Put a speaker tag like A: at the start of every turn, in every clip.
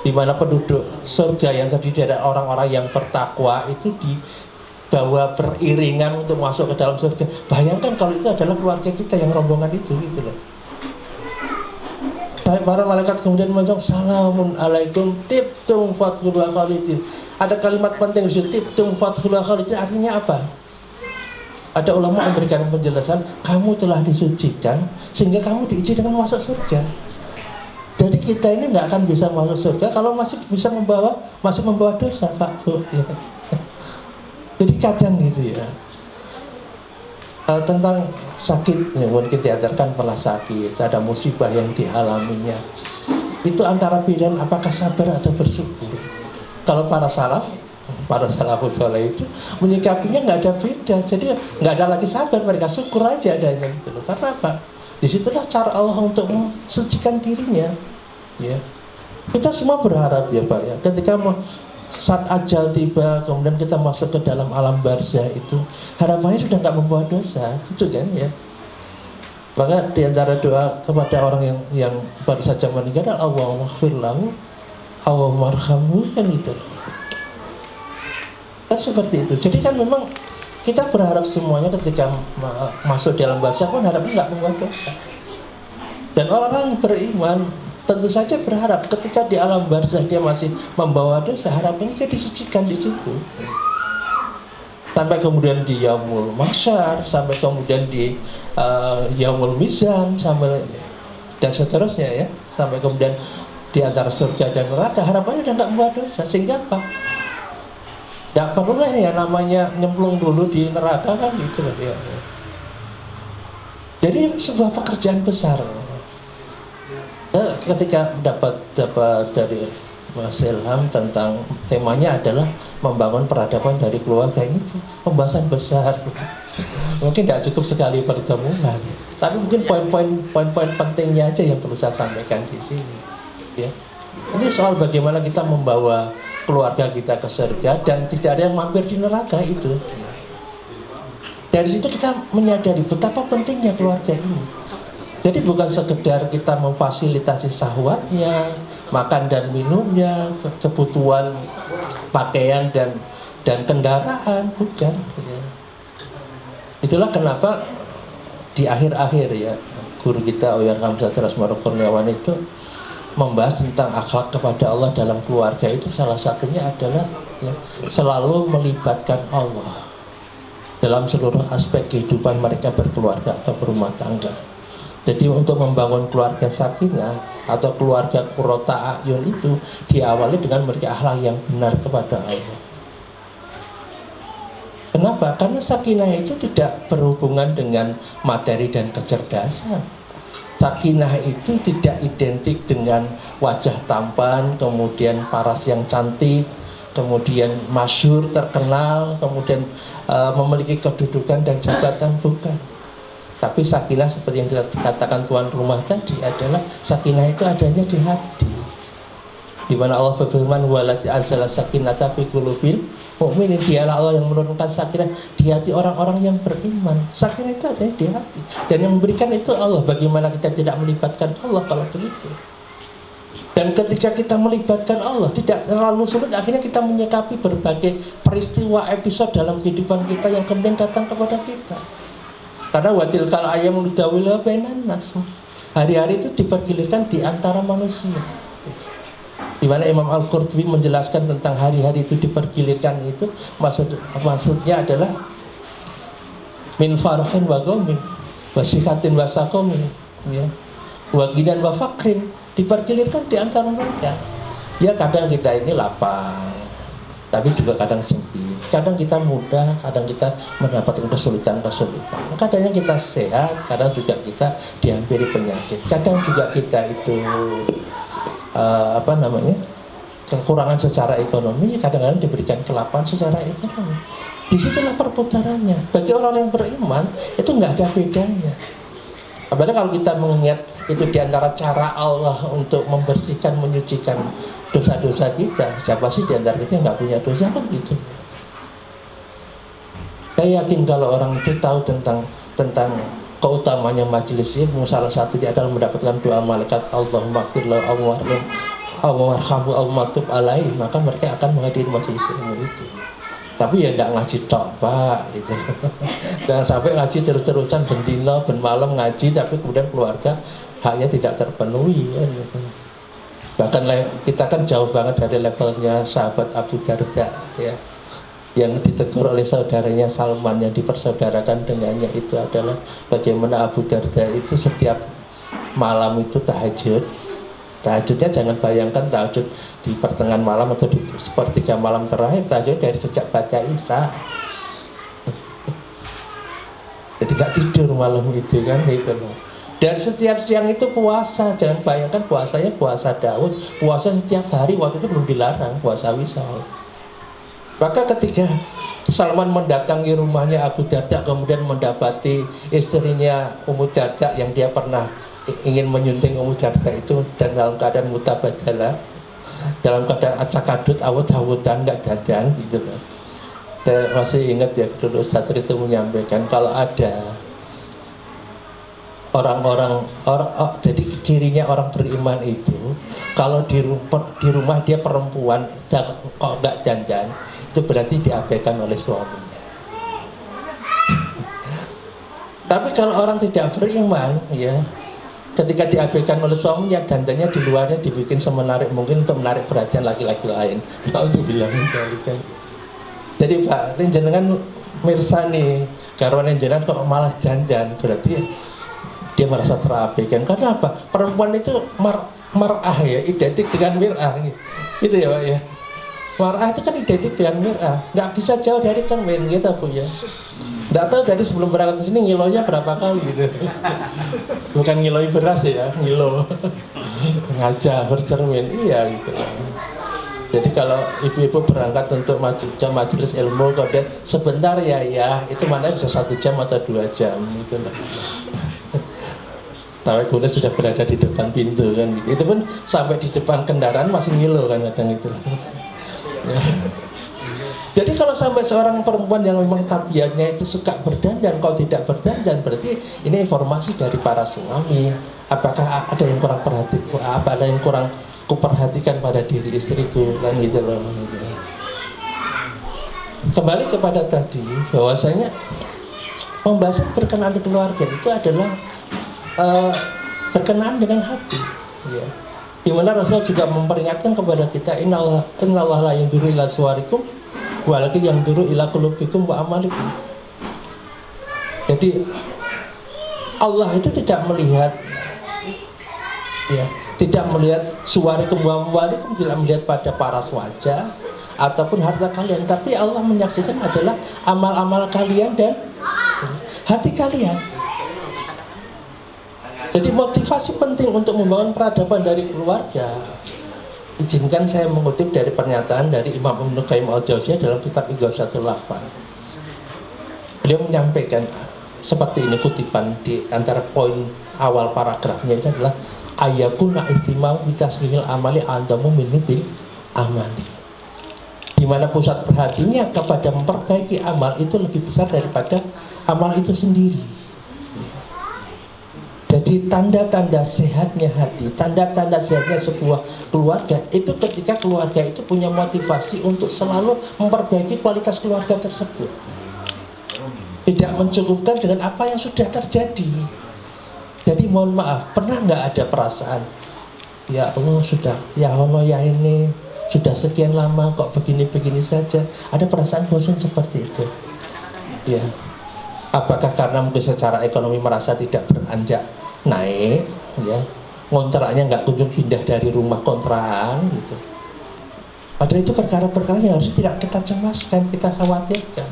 A: di mana penduduk surga yang terdiri dari orang-orang yang bertakwa itu dibawa beriringan untuk masuk ke dalam surga. Bayangkan kalau itu adalah keluarga kita yang rombongan itu, gitu loh. Para malaikat kemudian mengucapkan salamun alaikum tibtum fadkhuluha khalidin. Ada kalimat penting di situ, tibtum fadkhuluha khalidin, artinya apa? Ada ulama yang memberikan penjelasan, kamu telah disucikan sehingga kamu diizinkan masuk surga. Jadi kita ini nggak akan bisa masuk surga kalau masih membawa dosa, Pak Bu. Ya. Jadi kadang gitu ya. Tentang sakit, ya, mungkin diantarkan pernah sakit, ada musibah yang dialaminya. Itu antara pilihan apakah sabar atau bersyukur. Kalau para salafus soleh itu menyikapinya nggak ada beda. Jadi nggak ada lagi sabar, mereka syukur aja adanya gitu. Karena apa? Disitulah cara Allah untuk mensucikan dirinya. Ya, kita semua berharap ya Pak ya, ketika saat ajal tiba, kemudian kita masuk ke dalam alam barzah itu, harapannya sudah nggak membawa dosa, gitu kan ya. Maka diantara doa kepada orang yang baru saja meninggal, Allahumma ighfir lahu, Allahumma arhamhu, kan gitu. Kan seperti itu. Jadi kan memang kita berharap semuanya ketika masuk dalam barzah pun harapnya nggak membawa dosa. Dan orang-orang beriman tentu saja berharap ketika di alam barzah dia masih membawa dosa, harapannya dia disucikan di situ. Sampai kemudian di yaumul mahsyar, sampai kemudian di yaumul mizan, sampai dan seterusnya ya, sampai kemudian di antara surga dan neraka, harapannya udah nggak membawa dosa. Sehingga apa? Nggak perlu lah ya namanya nyemplung dulu di neraka kan gitu loh ya. Jadi ini sebuah pekerjaan besar. Ketika dapat dari Mas Ilham tentang temanya adalah membangun peradaban dari keluarga, ini pembahasan besar. Mungkin tidak cukup sekali pertemuan, tapi mungkin poin-poin pentingnya aja yang perlu saya sampaikan di sini. Ya, ini soal bagaimana kita membawa keluarga kita ke surga dan tidak ada yang mampir di neraka itu. Dari situ kita menyadari betapa pentingnya keluarga ini. Jadi bukan sekedar kita memfasilitasi syahwatnya, makan dan minumnya, kebutuhan pakaian dan kendaraan, bukan. Itulah kenapa di akhir-akhir ya guru kita Uyar Hamzah Rasmaro Kurniawan itu membahas tentang akhlak kepada Allah dalam keluarga. Itu salah satunya adalah ya, selalu melibatkan Allah dalam seluruh aspek kehidupan mereka berkeluarga atau berumah tangga. Jadi untuk membangun keluarga sakinah atau keluarga qurrata a'yun itu diawali dengan memiliki akhlak yang benar kepada Allah. Kenapa? Karena sakinah itu tidak berhubungan dengan materi dan kecerdasan. Sakinah itu tidak identik dengan wajah tampan, kemudian paras yang cantik, kemudian masyhur, terkenal, kemudian memiliki kedudukan dan jabatan, bukan. Tapi sakinah seperti yang dikatakan tuan rumah tadi adalah sakinah itu adanya di hati. Di mana Allah berfirman walati azala sakinata fi qulubil mu'minin, dialah Allah yang menurunkan sakinah di hati orang-orang yang beriman. Sakinah itu adanya di hati dan yang memberikan itu Allah. Bagaimana kita tidak melibatkan Allah kalau begitu? Dan ketika kita melibatkan Allah tidak terlalu sulit, akhirnya kita menyikapi berbagai peristiwa episode dalam kehidupan kita yang kemudian datang kepada kita. Karena watil kal ayam nudawilha bainan nas. Hari-hari itu dipergilirkan di antara manusia. Di mana Imam Al-Qurtubi menjelaskan tentang hari-hari itu dipergilirkan itu maksudnya adalah min farhin wa ghamin wa sihatin wa saqamin ya. Wa ginan wa fakrin, dipergilirkan di antara mereka. Ya kadang kita ini lapang, tapi juga kadang sempit. Kadang kita mudah, kadang kita mendapatkan kesulitan-kesulitan. Kadang kita sehat, kadang juga kita dihampiri penyakit. Kadang juga kita itu kekurangan secara ekonomi, kadang-kadang diberikan kelaparan secara ekonomi. Disitulah perputarannya. Bagi orang yang beriman itu nggak ada bedanya. Apalagi kalau kita mengingat itu diantara cara Allah untuk membersihkan, menyucikan dosa-dosa kita. Siapa sih diantara kita yang nggak punya dosa kan gitu. Saya yakin kalau orang itu tahu tentang keutamanya majelis ilmu, salah satunya adalah mendapatkan doa malaikat Allahumma ighfir lahu Allahumma matub alai, maka mereka akan menghadiri majelis ilmu itu. Tapi ya tidak ngaji tok Pak gitu. Jangan sampai ngaji terus-terusan bentino ben malam ngaji tapi kemudian keluarga haknya tidak terpenuhi kan, gitu. Bahkan kita kan jauh banget dari levelnya sahabat Abu Darda ya, yang ditegur oleh saudaranya Salman, yang dipersaudarakan dengannya itu adalah bagaimana Abu Darda itu setiap malam itu tahajud. Tahajudnya jangan bayangkan tahajud di pertengahan malam atau di sepertiga malam terakhir, tahajud dari sejak baca Isya. Jadi gak tidur malam itu kan gitu loh. Dan setiap siang itu puasa, jangan bayangkan puasanya puasa Daud, puasa setiap hari, waktu itu belum dilarang puasa wisal. Maka ketika Salman mendatangi rumahnya Abu Darda, kemudian mendapati istrinya Ummu Darda yang dia pernah ingin menyunting Ummu Darda itu, dan dalam keadaan mutabadalah, dalam keadaan acak-adut, awut-awutan, nggak dadan gitu loh. Saya masih ingat ya dulu Ustaz itu menyampaikan kalau ada jadi cirinya orang beriman itu kalau di rumah dia perempuan kok nggak dandan, itu berarti diabaikan oleh suaminya. Tapi kalau orang tidak beriman ya, ketika diabaikan oleh suaminya, dandannya di luarnya dibikin semenarik mungkin untuk menarik perhatian laki-laki lain. Nah, itu bilang kan. Jadi Pak, ini jenengan mirsani karena jenengan kok malah dandan, berarti dia merasa terabaikan. Karena apa? Perempuan itu mar'ah ya, identik dengan mir'ah gitu ya Pak ya. Mar'ah itu kan identik dengan mir'ah, nggak bisa jauh dari cermin gitu Bu ya. Nggak tahu dari sebelum berangkat ke sini ngilonya berapa kali gitu. Bukan ngiloi beras ya, ngilo ngaca bercermin, iya gitu. Jadi kalau ibu-ibu berangkat untuk majelis ilmu, kemudian sebentar ya, itu mana bisa 1 jam atau 2 jam gitu loh. Sampai kemudian sudah berada di depan pintu kan gitu. Itu pun sampai di depan kendaraan masih ngilo kan kadang itu. Ya. Jadi kalau sampai seorang perempuan yang memang tabiatnya itu suka berdandan, kalau tidak berdandan berarti ini informasi dari para suami. Apakah ada yang kurang ada yang kurang kuperhatikan pada diri istriku kan gitu loh. Kembali kepada tadi bahwasanya pembahasan berkenaan dengan keluarga itu adalah berkenaan dengan hati ya. Di mana Rasul juga memperingatkan kepada kita innallaha la yanzuru ila suwarikum walakin yanzuru ila qulubikum wa amalikum. Jadi Allah itu tidak melihat ya, tidak melihat suwarikum wa amalikum, tidak melihat pada paras wajah ataupun harta kalian, tapi Allah menyaksikan adalah amal-amal kalian dan hati kalian. Jadi motivasi penting untuk membangun peradaban dari keluarga. Izinkan saya mengutip dari pernyataan dari Imam Ibnu Qayyim al-Jauziyah dalam kitab Ighasatul Lahfan. Beliau menyampaikan seperti ini kutipan di antara poin awal paragrafnya itu adalah ayakuna ihtimam bitaslihil amali andamu minubil amali. Di mana pusat perhatiannya kepada memperbaiki amal itu lebih besar daripada amal itu sendiri. Jadi tanda-tanda sehatnya hati, tanda-tanda sehatnya sebuah keluarga itu ketika keluarga itu punya motivasi untuk selalu memperbaiki kualitas keluarga tersebut. Tidak mencukupkan dengan apa yang sudah terjadi. Jadi mohon maaf, pernah nggak ada perasaan, ya Allah sudah, ya Allah ya ini sudah sekian lama kok begini-begini saja. Ada perasaan bosan seperti itu. Ya. Apakah karena mungkin secara ekonomi merasa tidak beranjak naik, ya, kontraknya nggak kunjung pindah dari rumah kontrakan gitu. Padahal itu perkara-perkara yang harus tidak kita cemaskan, kita khawatirkan.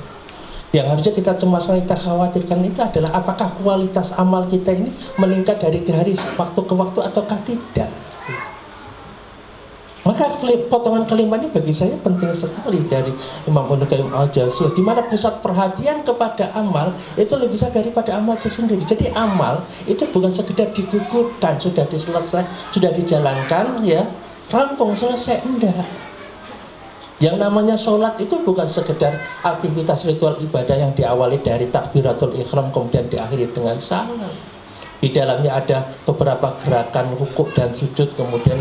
A: Yang harusnya kita cemaskan, kita khawatirkan itu adalah apakah kualitas amal kita ini meningkat dari hari waktu ke waktu ataukah tidak. Maka potongan kelima ini bagi saya penting sekali dari Imam Ibnu Qayyim al-Jauziyah, di mana pusat perhatian kepada amal itu lebih besar daripada amal itu sendiri. Jadi amal itu bukan sekedar digugurkan, sudah diselesai, sudah dijalankan, ya rampung selesai, enggak. Yang namanya sholat itu bukan sekedar aktivitas ritual ibadah yang diawali dari takbiratul ihram kemudian diakhiri dengan salam. Di dalamnya ada beberapa gerakan rukuk dan sujud, kemudian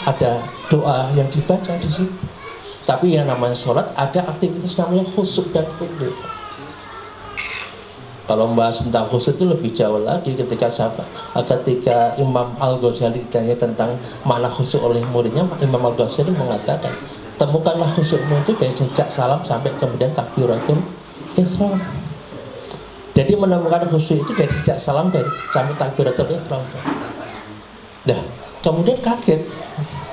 A: ada doa yang dibaca di situ. Tapi yang namanya sholat ada aktivitas namanya khusyuk dan khudu. Kalau membahas tentang khusyuk itu lebih jauh lagi ketika Imam Al-Ghazali ditanya tentang mana khusyuk oleh muridnya, Imam Al-Ghazali mengatakan, temukanlah khusyukmu itu dari sejak salam sampai kemudian takbiratul ihram. Jadi menemukan khusyuk itu dari sejak salam sampai takbiratul ihram. Nah, kemudian kaget,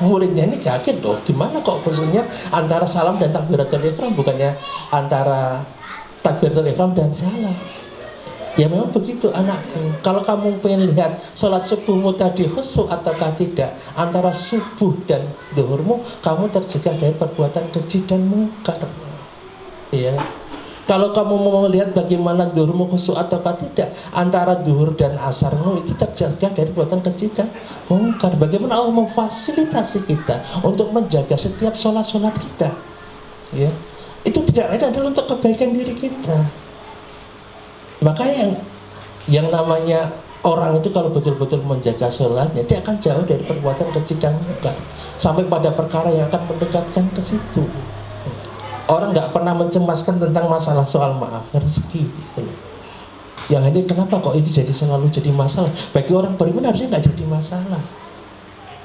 A: muridnya ini kaget loh, gimana kok khusyuknya antara salam dan takbiratul ihram, bukannya antara takbiratul ihram dan salam. Ya memang begitu anakku. Kalau kamu pengen lihat sholat subuhmu tadi khusyuk ataukah tidak, antara subuh dan zuhurmu kamu tercegah dari perbuatan keji dan mungkar. Ya. Kalau kamu mau melihat bagaimana zuhurmu khusyuk ataukah tidak, antara zuhur dan asarmu itu tercegah dari perbuatan keji dan mungkar. Bagaimana Allah memfasilitasi kita untuk menjaga setiap sholat-sholat kita. Ya. Itu tidak lain adalah untuk kebaikan diri kita. Makanya yang namanya orang itu kalau betul-betul menjaga sholatnya, dia akan jauh dari perbuatan keji dan mungkar, sampai pada perkara yang akan mendekatkan ke situ. Orang nggak pernah mencemaskan tentang masalah soal maaf rezeki gitu. Yang ini kenapa kok itu selalu jadi masalah? Bagi orang beriman harusnya nggak jadi masalah.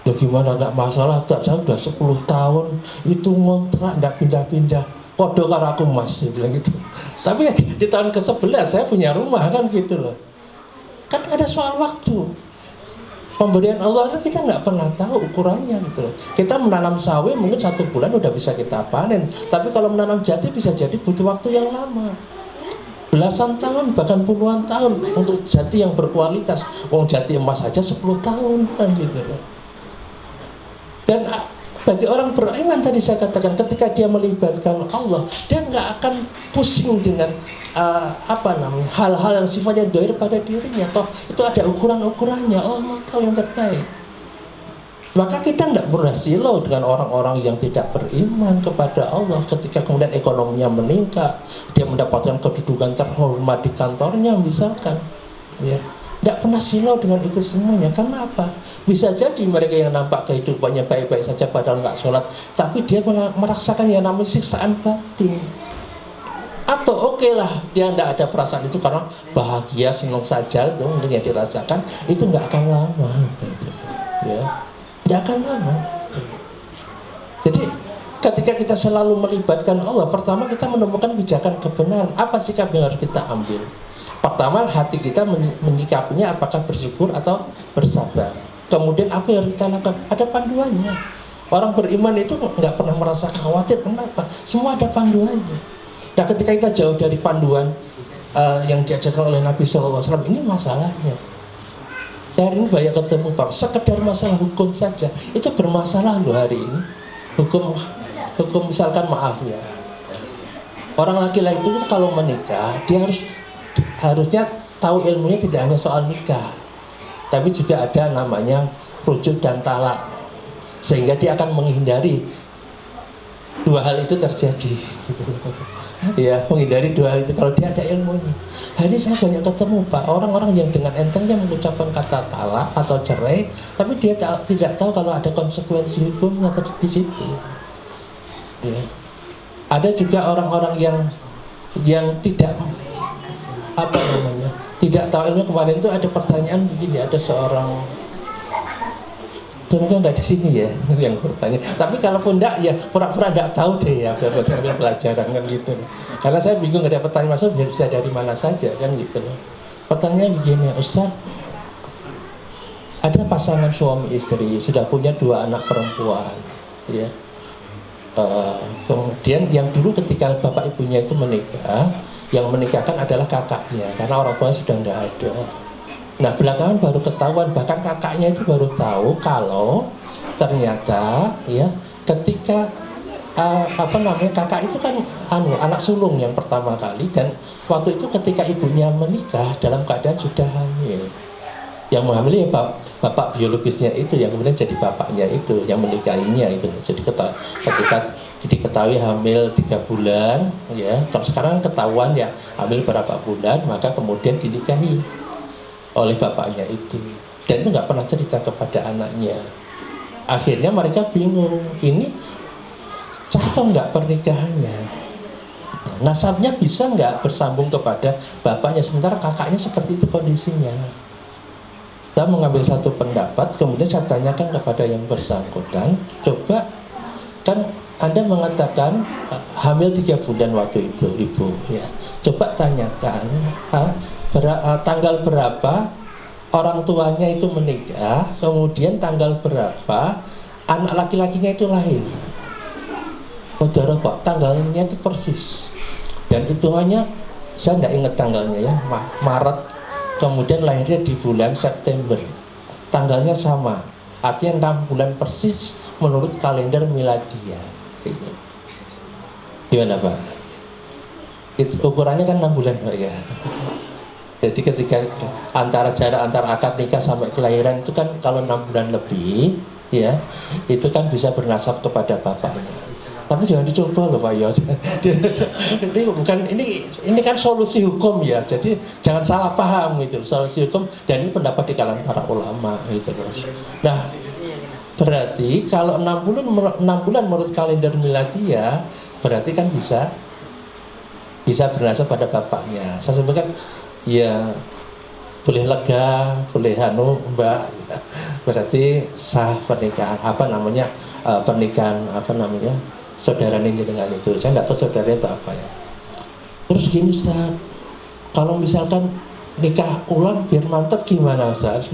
A: Loh gimana nggak masalah? Saya udah 10 tahun itu ngontrak nggak pindah-pindah. Kodo karo aku mas, dia bilang gitu. Tapi di tahun ke-11 saya punya rumah kan gitu loh. Kan ada soal waktu. Pemberian Allah kan kita nggak pernah tahu ukurannya gitu loh. Kita menanam sawi mungkin 1 bulan udah bisa kita panen. Tapi kalau menanam jati bisa jadi butuh waktu yang lama. Belasan tahun bahkan puluhan tahun untuk jati yang berkualitas. Wong jati emas saja 10 tahun kan gitu loh. Dan bagi orang beriman tadi saya katakan, ketika dia melibatkan Allah, dia nggak akan pusing dengan hal-hal yang sifatnya dohir pada dirinya. Toh itu ada ukuran-ukurannya. Allah mau tahu yang terbaik. Maka kita tidak berhasil dengan orang-orang yang tidak beriman kepada Allah. Ketika kemudian ekonominya meningkat, dia mendapatkan kedudukan terhormat di kantornya misalkan, ya. Tidak pernah silau dengan itu semuanya. Karena apa? Bisa jadi mereka yang nampak kehidupannya baik-baik saja padahal nggak sholat, tapi dia merasakan yang namanya siksaan batin. Atau oke lah, dia tidak ada perasaan itu karena bahagia, senang saja itu untuk yang dirasakan, itu nggak akan lama. Gitu. Ya, tidak akan lama. Jadi ketika kita selalu melibatkan Allah, pertama kita menemukan pijakan kebenaran. Apa sikap yang harus kita ambil? Pertama, hati kita menyikapinya apakah bersyukur atau bersabar. Kemudian apa yang kita lakukan? Ada panduannya. Orang beriman itu nggak pernah merasa khawatir. Kenapa? Semua ada panduannya. Nah, ketika kita jauh dari panduan yang diajarkan oleh Nabi SAW, ini masalahnya. Saya hari ini banyak ketemu Pak, sekedar masalah hukum saja itu bermasalah loh hari ini. Hukum misalkan maaf ya, orang laki-laki itu kalau menikah dia harusnya tahu ilmunya tidak hanya soal nikah, tapi juga ada namanya rujuk dan talak, sehingga dia akan menghindari 2 hal itu terjadi. Ya, menghindari 2 hal itu kalau dia ada ilmunya. Hari ini saya banyak ketemu Pak, orang-orang yang dengan entengnya mengucapkan kata talak atau cerai, tapi dia tidak tahu kalau ada konsekuensi hukumnya di situ. Ya. Ada juga orang-orang yang tidak tidak tahu ilmu. Kemarin itu ada pertanyaan begini, ada seorang, semoga nggak di sini ya yang bertanya, tapi kalaupun enggak ya pura-pura enggak tahu deh ya, biar ambil pelajaran kan gitu. Karena saya bingung ada pertanyaan masuk bisa dari mana saja kan gitu loh. Pertanyaan begini, Ustaz, ada pasangan suami istri sudah punya 2 anak perempuan, ya. Kemudian yang dulu ketika bapak ibunya itu menikah, yang menikahkan adalah kakaknya karena orang tua sudah nggak ada. Nah, belakangan baru ketahuan, bahkan kakaknya itu baru tahu kalau ternyata ya ketika kakak itu kan anak sulung yang pertama kali, dan waktu itu ketika ibunya menikah dalam keadaan sudah hamil. Yang menghamili ya bapak biologisnya itu, yang kemudian jadi bapaknya itu, yang menikahinya itu. Jadi ketika diketahui hamil 3 bulan, ya, terus sekarang ketahuan ya hamil berapa bulan, maka kemudian dinikahi. oleh bapaknya itu, dan itu nggak pernah cerita kepada anaknya. Akhirnya mereka bingung, ini sah atau nggak pernikahannya, nasabnya bisa nggak bersambung kepada bapaknya, sementara kakaknya seperti itu kondisinya. Saya mengambil satu pendapat, kemudian saya tanyakan kepada yang bersangkutan, coba kan Anda mengatakan hamil 3 bulan waktu itu ibu, ya. Coba tanyakan tanggal berapa orang tuanya itu menikah, kemudian tanggal berapa anak laki-lakinya itu lahir. Saudara Pak, tanggalnya itu persis. Dan hitungannya, saya tidak ingat tanggalnya ya, Maret, kemudian lahirnya di bulan September. Tanggalnya sama, artinya 6 bulan persis menurut kalender miladiah. Gimana Pak? Itu ukurannya kan 6 bulan Pak ya. Jadi ketika jarak antara akad nikah sampai kelahiran itu kan kalau 6 bulan lebih, ya, itu kan bisa bernasab kepada bapaknya. Tapi jangan dicoba loh Pak ya. Ini kan solusi hukum ya. Jadi jangan salah paham gitu, solusi hukum, dan ini pendapat di kalangan para ulama gitu. Nah, berarti kalau 6 bulan menurut kalender miladiah, berarti kan bisa bernasab pada bapaknya. Saya sebutkan ya, boleh lega, boleh Mbak, berarti sah pernikahan saudara ninja dengan itu. Saya nggak tahu saudaranya itu apa ya. Terus gini Ustaz, kalau misalkan nikah ulang biar mantap gimana Ustaz?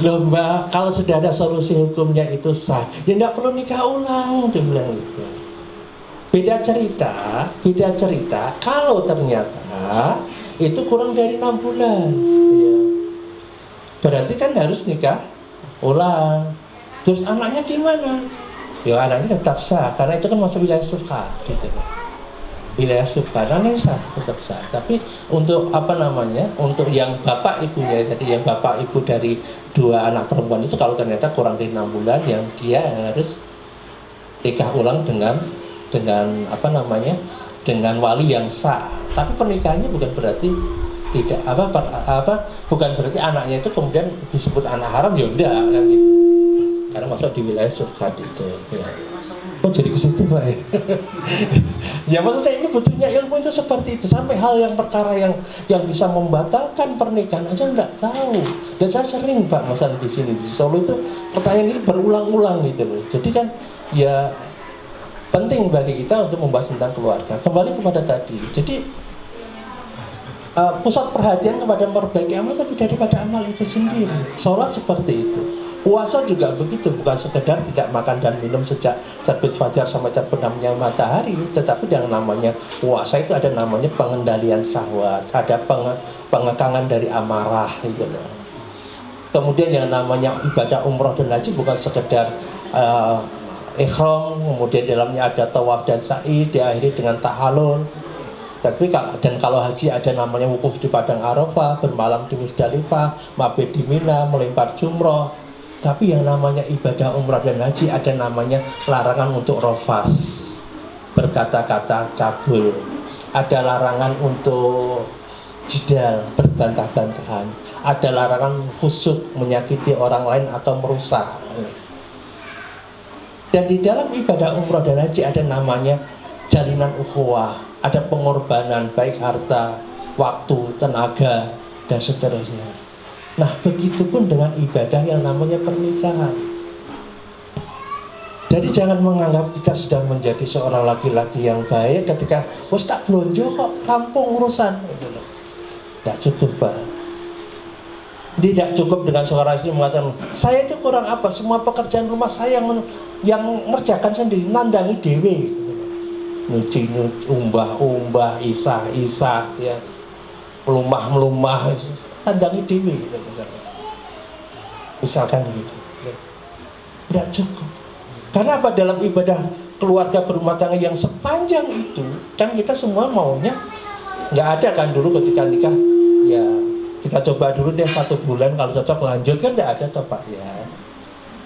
A: Loh Mbak, kalau sudah ada solusi hukumnya itu sah, ya nggak perlu nikah ulang, dia bilang gitu. Beda cerita kalau ternyata itu kurang dari 6 bulan ya. Berarti kan harus nikah ulang. Terus anaknya gimana? Ya anaknya tetap sah, karena itu kan masuk wilayah subha gitu. Wilayah subha, anaknya sah, tetap sah. Tapi untuk untuk yang bapak ibunya, jadi yang bapak ibu dari 2 anak perempuan itu, kalau ternyata kurang dari 6 bulan, yang dia harus nikah ulang dengan wali yang sah. Tapi pernikahannya bukan berarti bukan berarti anaknya itu kemudian disebut anak haram, ya udah kan gitu. Karena masuk di wilayah subhat itu ya. Oh jadi ke situ Pak ya. Ya maksud saya ini butuhnya ilmu itu seperti itu, sampai hal yang perkara yang bisa membatalkan pernikahan aja nggak tahu. Dan saya sering Pak masalah di sini di Solo itu pertanyaan ini berulang-ulang gitu loh. Jadi kan ya penting bagi kita untuk membahas tentang keluarga. Kembali kepada tadi, jadi pusat perhatian kepada memperbaiki amal tapi daripada amal itu sendiri. Sholat seperti itu, puasa juga begitu, bukan sekedar tidak makan dan minum sejak terbit fajar sampai terbenamnya matahari, tetapi yang namanya puasa itu ada namanya pengendalian syahwat, ada pengekangan dari amarah gitu. Kemudian yang namanya ibadah umroh dan haji bukan sekedar ihram, kemudian dalamnya ada tawaf dan sa'i, diakhiri dengan tahalul. Tapi kalau haji ada namanya wukuf di padang Arafah, bermalam di Musdalifah, mabit di Mina, melempar jumroh. Tapi yang namanya ibadah umrah dan haji ada namanya larangan untuk rofas, berkata-kata cabul, ada larangan untuk jidal, berbantah-bantahan, ada larangan fusuk, menyakiti orang lain atau merusak. Dan di dalam ibadah umrah dan haji ada namanya jalinan ukhuwah, ada pengorbanan baik harta, waktu, tenaga, dan seterusnya. Nah, begitupun dengan ibadah yang namanya pernikahan. Jadi jangan menganggap kita sudah menjadi seorang laki-laki yang baik ketika wes tak blonjo kok rampung urusan gitu loh. Tidak cukup Pak. Tidak cukup dengan seorang istri mengatakan saya itu kurang apa, semua pekerjaan rumah saya yang mengerjakan sendiri, nandangi dewe, nyuci, umbah, isah, ya, melumah, tandangi dewe gitu misalkan gitu. Tidak cukup. Karena apa? Dalam ibadah keluarga berumah tangga yang sepanjang itu kan kita semua maunya nggak ada kan dulu ketika nikah ya kita coba dulu deh 1 bulan, kalau cocok lanjut, kan tidak ada toh Pak ya.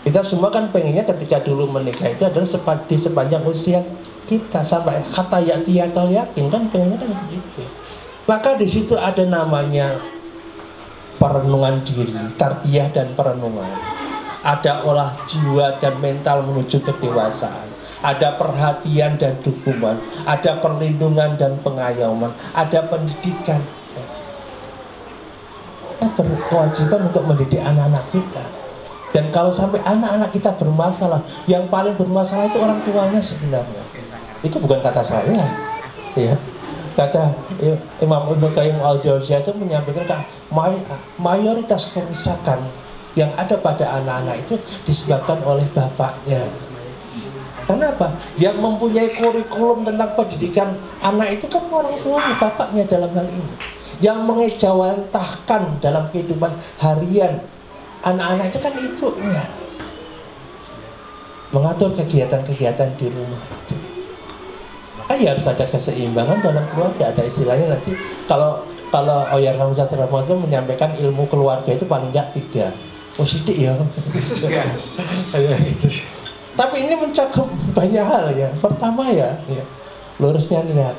A: Kita semua kan pengennya ketika dulu menikah itu adalah di sepanjang usia kita sampai kata yakin kan pengennya kan begitu. Maka di situ ada namanya perenungan diri, tarbiyah dan perenungan. Ada olah jiwa dan mental menuju kedewasaan. Ada perhatian dan dukungan, ada perlindungan dan pengayoman, ada pendidikan. Kita berkewajiban untuk mendidik anak-anak kita. Dan kalau sampai anak-anak kita bermasalah, yang paling bermasalah itu orang tuanya sebenarnya. Itu bukan kata saya, ya. Kata Imam Ibnu Qayyim al-Jauziyah itu menyampaikan mayoritas kerusakan yang ada pada anak-anak itu disebabkan oleh bapaknya. Kenapa? Yang mempunyai kurikulum tentang pendidikan anak itu kan orang tuanya, bapaknya dalam hal ini. Yang mengejawantahkan dalam kehidupan harian anak-anak itu kan ibunya. Mengatur kegiatan-kegiatan di rumah itu. Ya harus ada keseimbangan dalam keluarga. Ada istilahnya nanti kalau Oyar Hamzah Rahmat itu menyampaikan ilmu keluarga itu paling enggak 3. Oh sidik ya. Tapi ini mencakup banyak hal ya. Pertama ya lurusnya niat.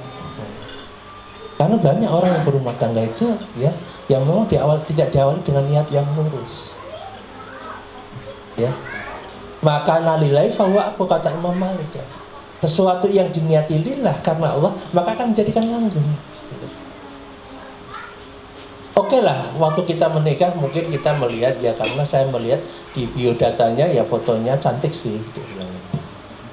A: Karena banyak orang yang berumah tangga itu ya, yang memang tidak diawali dengan niat yang lurus. Ya. Maka nalilai fahuwa, apa kata Imam Malik ya. Sesuatu yang diniati lillah karena Allah, maka akan menjadikan langgeng. Oke lah, waktu kita menikah mungkin kita melihat ya, karena saya melihat di biodatanya ya fotonya cantik sih.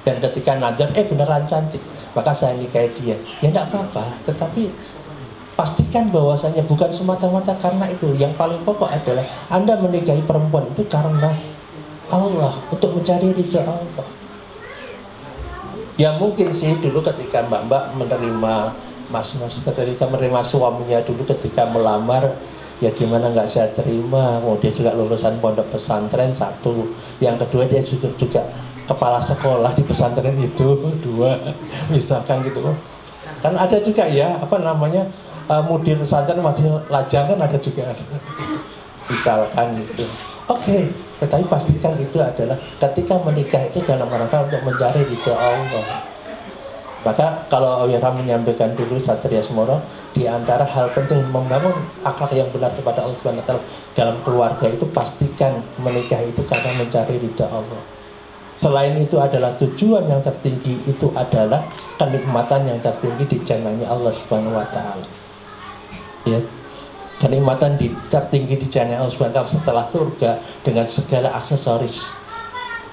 A: Dan ketika nazar, beneran cantik, maka saya nikahi dia. Ya enggak apa-apa, tetapi pastikan bahwasanya bukan semata-mata karena itu. Yang paling pokok adalah Anda menikahi perempuan itu karena Allah, untuk mencari ridha Allah. Ya mungkin sih dulu ketika mbak-mbak menerima mas-mas, ketika menerima suaminya dulu ketika melamar, ya gimana nggak saya terima. Oh, dia juga lulusan pondok pesantren 1, yang kedua dia juga kepala sekolah di pesantren itu 2, misalkan gitu. Kan ada juga ya mudir pesantren masih lajang, kan ada juga, misalkan gitu. Oke, tetapi pastikan itu adalah ketika menikah itu dalam rangka untuk mencari ridha Allah. Maka kalau Oyara menyampaikan dulu Satria Smoro, di antara hal penting membangun akhlak yang benar kepada Allah Subhanahu wa taala dalam keluarga itu, pastikan menikah itu karena mencari ridha Allah. Selain itu adalah tujuan yang tertinggi itu adalah kenikmatan yang tertinggi di jannahnya Allah Subhanahu wa taala. Ya. Kenikmatan tertinggi di jannah Allah Subhanahu wa taala setelah surga dengan segala aksesoris.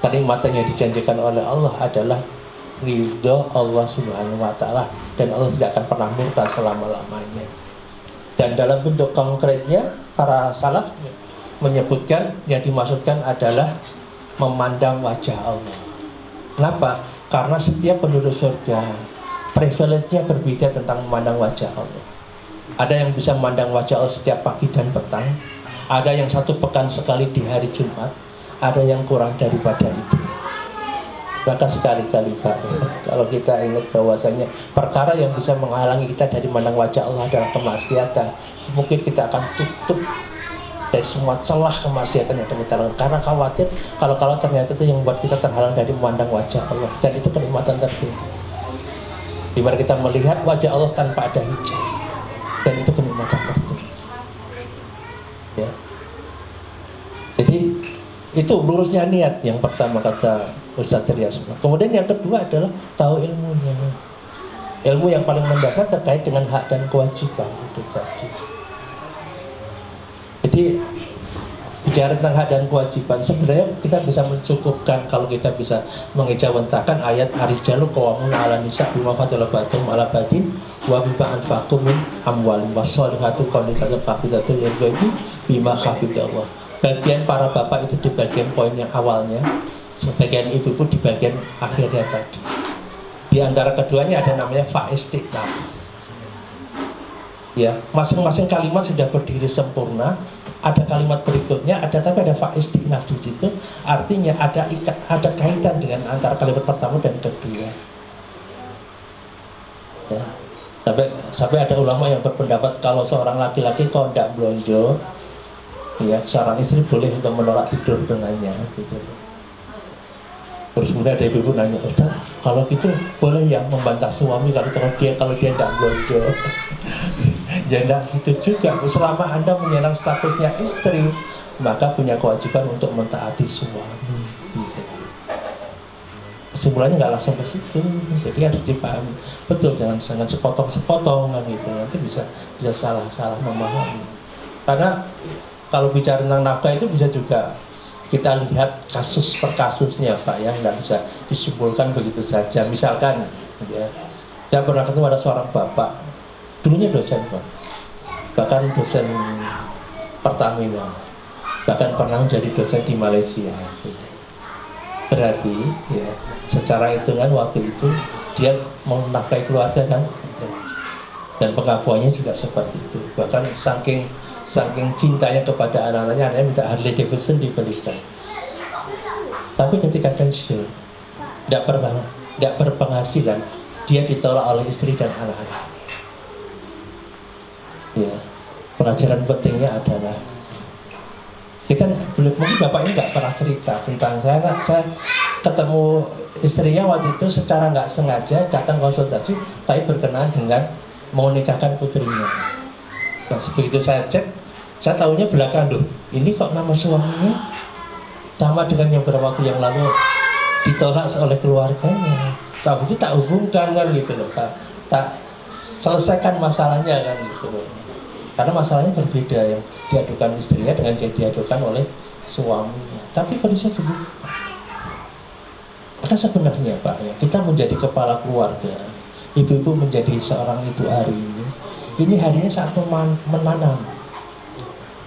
A: Kenikmatan yang dijanjikan oleh Allah adalah ridho Allah Subhanahu wa taala, dan Allah tidak akan pernah murka selama-lamanya. Dan dalam bentuk konkretnya para salaf menyebutkan yang dimaksudkan adalah memandang wajah Allah. Kenapa? Karena setiap penduduk surga privilege-nya berbeda tentang memandang wajah Allah. Ada yang bisa memandang wajah Allah setiap pagi dan petang, ada yang 1 pekan sekali di hari Jumat, ada yang kurang daripada itu. Maka sekali-kali Pak, kalau kita ingat bahwasanya perkara yang bisa menghalangi kita dari memandang wajah Allah adalah kemaksiatan, mungkin kita akan tutup dari semua celah kemaksiatan yang kita lakukan, karena khawatir kalau ternyata itu yang membuat kita terhalang dari memandang wajah Allah. Dan itu kenikmatan tertinggi, di mana kita melihat wajah Allah tanpa ada hijab, dan itu kenikmatan tertinggi ya. Jadi itu lurusnya niat yang pertama kata Ustaz Rias. Kemudian yang kedua adalah tahu ilmunya. Ilmu yang paling mendasar terkait dengan hak dan kewajiban itu tadi. Jadi bicara tentang hak dan kewajiban, sebenarnya kita bisa mencukupkan kalau kita bisa mengejawantahkan ayat ar-rijalu qawwamun 'alan nisa bima fadala ba'dhum 'ala ba'din wa bima anfaqu min amwalihim was-shalihatu qanitatun hafizatul lil ghaibi bima hafizallah. Bagian para bapak itu di bagian poin yang awalnya, sebagian ibu pun di bagian akhirnya tadi. Di antara keduanya ada namanya fa'istiqnaf. Ya, masing-masing kalimat sudah berdiri sempurna. Ada kalimat berikutnya, tapi ada fa'istiqnaf di situ. Artinya ada kaitan dengan antara kalimat pertama dan kedua. Ya. Sampai ada ulama yang berpendapat kalau seorang laki-laki kalau tidak blonjo, ya, seorang istri boleh untuk menolak tidur dengannya gitu. Terus kemudian ada ibu nanya, Ustaz, kalau gitu boleh ya membantah suami kalau dia tidak blonjo? Ya enggak gitu juga. Selama Anda menyandang statusnya istri, maka punya kewajiban untuk mentaati suami. Gitu. Kesimpulannya nggak langsung ke situ, jadi harus dipahami. Betul, jangan sepotong-sepotong kan gitu. Nanti bisa salah memahami. Karena kalau bicara tentang nafkah itu bisa juga kita lihat kasus per kasusnya Pak ya, nggak bisa disimpulkan begitu saja. Misalkan ya, saya pernah ketemu ada seorang bapak, dulunya dosen Pak, bahkan dosen Pertamina, bahkan pernah jadi dosen di Malaysia. Berarti ya, secara hitungan waktu itu dia mau menafkahi keluarga kan, dan pengakuannya juga seperti itu. Bahkan saking cintanya kepada anak-anaknya, anaknya minta Harley Davidson dibelikan. Tapi ketika pensiun, tidak berpenghasilan, dia ditolak oleh istri dan anak-anak. Ya, pelajaran pentingnya adalah kita mungkin bapaknya nggak pernah cerita tentang saya ketemu istrinya waktu itu secara nggak sengaja datang konsultasi, tapi berkenaan dengan mau nikahkan putrinya. Nah, begitu saya cek, saya tahunya belakang, loh, ini kok nama suaminya sama dengan yang beberapa waktu yang lalu ditolak oleh keluarganya. Tahu itu tak hubungkan kan gitu loh, tak selesaikan masalahnya kan gitu loh. Karena masalahnya berbeda, yang diadukan istrinya dengan yang diadukan oleh suaminya. Tapi kondisinya begitu Pak. Maka sebenarnya Pak ya, kita menjadi kepala keluarga, ibu-ibu menjadi seorang ibu hari ini harinya saat menanam.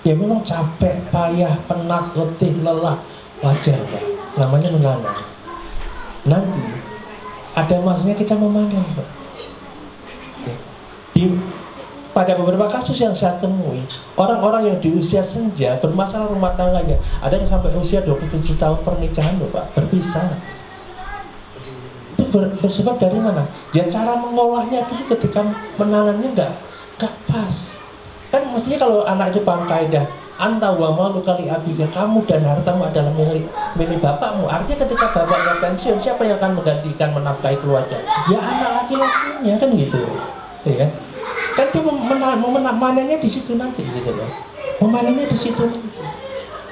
A: Ya memang capek, payah, penat, letih, lelah, wajar Pak. Namanya menanam. Nanti ada masanya kita memanen Pak. Pada beberapa kasus yang saya temui, orang-orang yang di usia senja bermasalah rumah tangganya, ada yang sampai usia 27 tahun pernikahan loh Pak, berpisah. Itu bersebab dari mana? Ya cara mengolahnya dulu ketika menanamnya nggak pas. Kan mestinya kalau anak itu paham kaidah anta wa malu kali abika, kamu dan hartamu adalah milik bapakmu. Artinya ketika bapaknya pensiun, siapa yang akan menggantikan menafkahi keluarga? Ya anak laki-lakinya kan gitu. Ya. Kan dia memanennya di situ nanti gitu loh. Memanennya di situ nanti.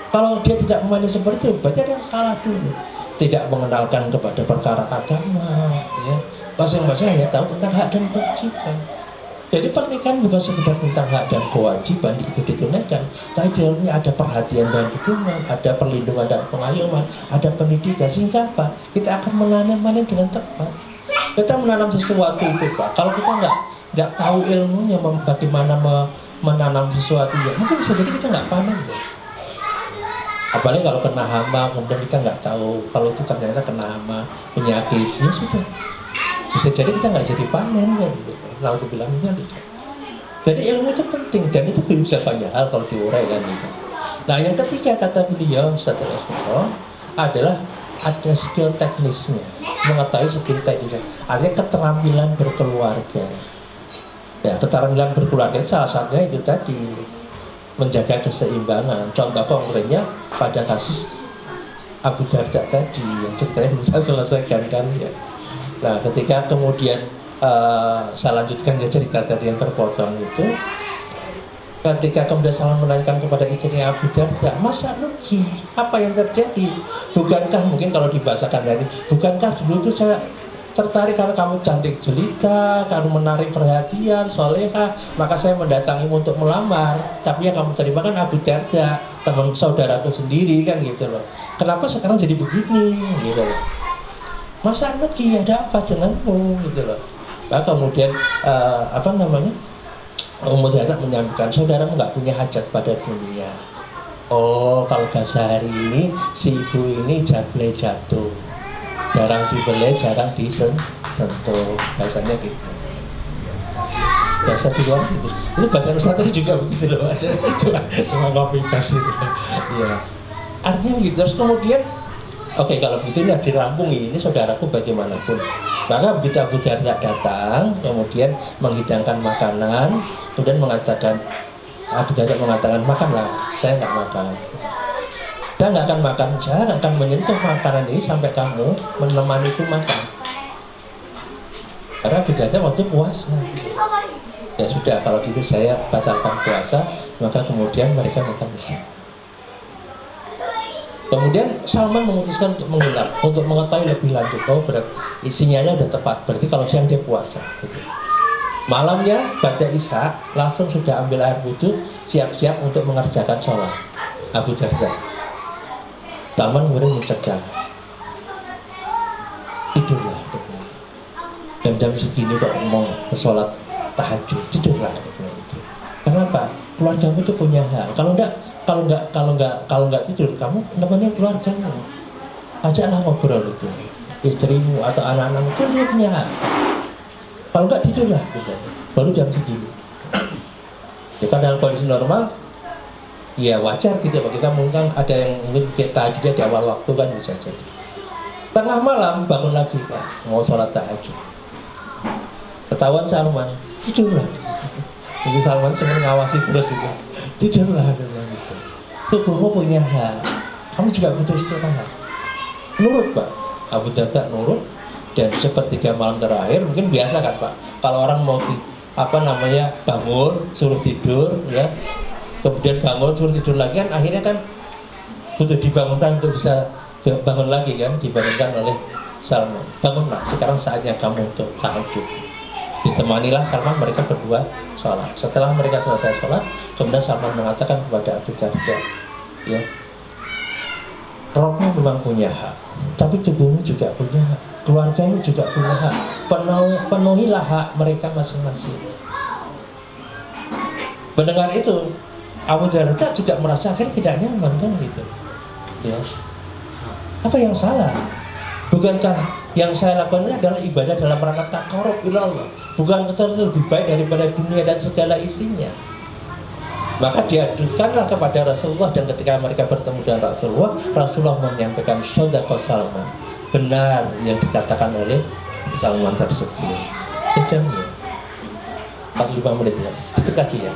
A: Kalau dia tidak memanen seperti itu, berarti ada yang salah dulu. Tidak mengenalkan kepada perkara agama, ya. Masing-masing hanya tahu tentang hak dan kewajiban. Jadi pernikahan bukan sekedar tentang hak dan kewajiban itu ditunaikan, tapi di dalamnya ada perhatian dan dukungan, ada perlindungan dan pengayoman, ada pendidikan. Sehingga apa? Kita akan menanam dengan tepat. Kita menanam sesuatu itu Pak. Kalau kita nggak tahu ilmunya bagaimana menanam sesuatu, ya mungkin bisa jadi kita nggak panen loh. Apalagi kalau kena hama, kemudian kita nggak tahu kalau itu ternyata kena hama, penyakit, ya sudah, bisa jadi kita nggak jadi panen kan gitu. Lalu bilangnya jadi ilmu itu penting, dan itu bisa banyak hal kalau diuraikan gitu. Nah yang ketiga kata beliau Ustaz Esmero adalah ada skill teknisnya, mengetahui skill teknisnya, artinya keterampilan berkeluarga. Ya, keterampilan berkeluarga salah satunya itu tadi, menjaga keseimbangan. Contoh konkretnya pada kasus Abu Darda tadi yang ceritanya belum saya selesaikan kan ya. Nah ketika kemudian saya lanjutkan ya cerita tadi yang terpotong itu, ketika kemudian Salman menanyakan kepada istrinya Abu Darda, masa rugi? Apa yang terjadi? Bukankah mungkin kalau dibahasakan dari, bukankah dulu itu saya tertarik karena kamu cantik jelita, kamu menarik perhatian, soleha, maka saya mendatangimu untuk melamar. Tapi yang kamu terima kan Abu Darda, teman saudaraku sendiri kan gitu loh. Kenapa sekarang jadi begini gitu loh? Masa rugi, ada apa denganmu gitu loh? Nah kemudian Ummu Darda menyampaikan, saudaramu nggak punya hajat pada dunia. Oh, kalau bahasa hari ini si ibu ini jable jatuh, jarang dibeli, jarang disentuh, bahasanya gitu. Bahasa di luar gitu. Itu bahasa Nusantara tadi juga begitu loh, aja cuma copy paste gitu. Ya, artinya begitu. Terus kemudian, oke, kalau begitu ini dirampung ini saudaraku bagaimanapun. Maka begitu Abu Darda datang, kemudian menghidangkan makanan, kemudian mengatakan, Abu Darda mengatakan, makanlah, saya nggak makan. Saya nggak akan makan, saya nggak akan menyentuh makanan ini sampai kamu menemaniku makan. Karena Abu Darda waktu puasa. Ya sudah, kalau gitu saya batalkan puasa, maka kemudian mereka makan bersama. Kemudian Salman memutuskan untuk menggelar, untuk mengetahui lebih lanjut. Oh, berarti sinyalnya udah tepat. Berarti kalau siang dia puasa. Gitu. Malamnya pada Isya langsung sudah ambil air wudhu, siap-siap untuk mengerjakan sholat. Abu Darda. Salman kemudian mencegah. Tidurlah. Jam-jam segini kok mau sholat tahajud, tidurlah. Kenapa? Keluargamu itu punya hak. Kalau enggak tidur, kamu nemenin keluargamu. Ajaklah ngobrol itu. Istrimu atau anak-anakmu kan dia punya hak. Kalau enggak tidurlah, gitu. Baru jam segini. Ya kan dalam kondisi normal, ya wajar gitu. Kita mungkin ada yang mungkin tahajudnya di awal waktu kan bisa jadi. Tengah malam bangun lagi Pak, mau sholat tahajud. Ketahuan Salman, tidurlah. Jadi Salman senang ngawasi terus itu. Tidurlah gitu. Tubuhmu punya hak. Kamu juga butuh istirahat. Nurut Pak. Abu Darda nurut. Dan sepertiga malam terakhir mungkin biasa kan Pak. Kalau orang mau bangun suruh tidur ya. Kemudian bangun suruh tidur lagi kan akhirnya kan butuh dibangunkan untuk bisa bangun lagi kan, dibangunkan oleh Salman. Bangunlah, sekarang saatnya kamu untuk tahajud. Ditemanilah Salman, mereka berdua sholat. Setelah mereka selesai sholat, kemudian Salman mengatakan kepada Abu Darda, ya, rohmu memang punya hak, tapi tubuhmu juga punya hak, keluargamu juga punya hak. Penuhilah hak mereka masing-masing. Mendengar itu, Abu Darda juga merasa akhirnya tidak nyaman kan gitu. Ya. Apa yang salah? Bukankah yang saya lakukan ini adalah ibadah dalam rangka taqarrub ila Allah? Bukan itu lebih baik daripada dunia dan segala isinya? Maka diadukanlah kepada Rasulullah, dan ketika mereka bertemu dengan Rasulullah, Rasulullah menyampaikan shadaqah Salman. Benar yang dikatakan oleh Salman tersebut. Jamnya 45 menit ya, sedikit lagi ya.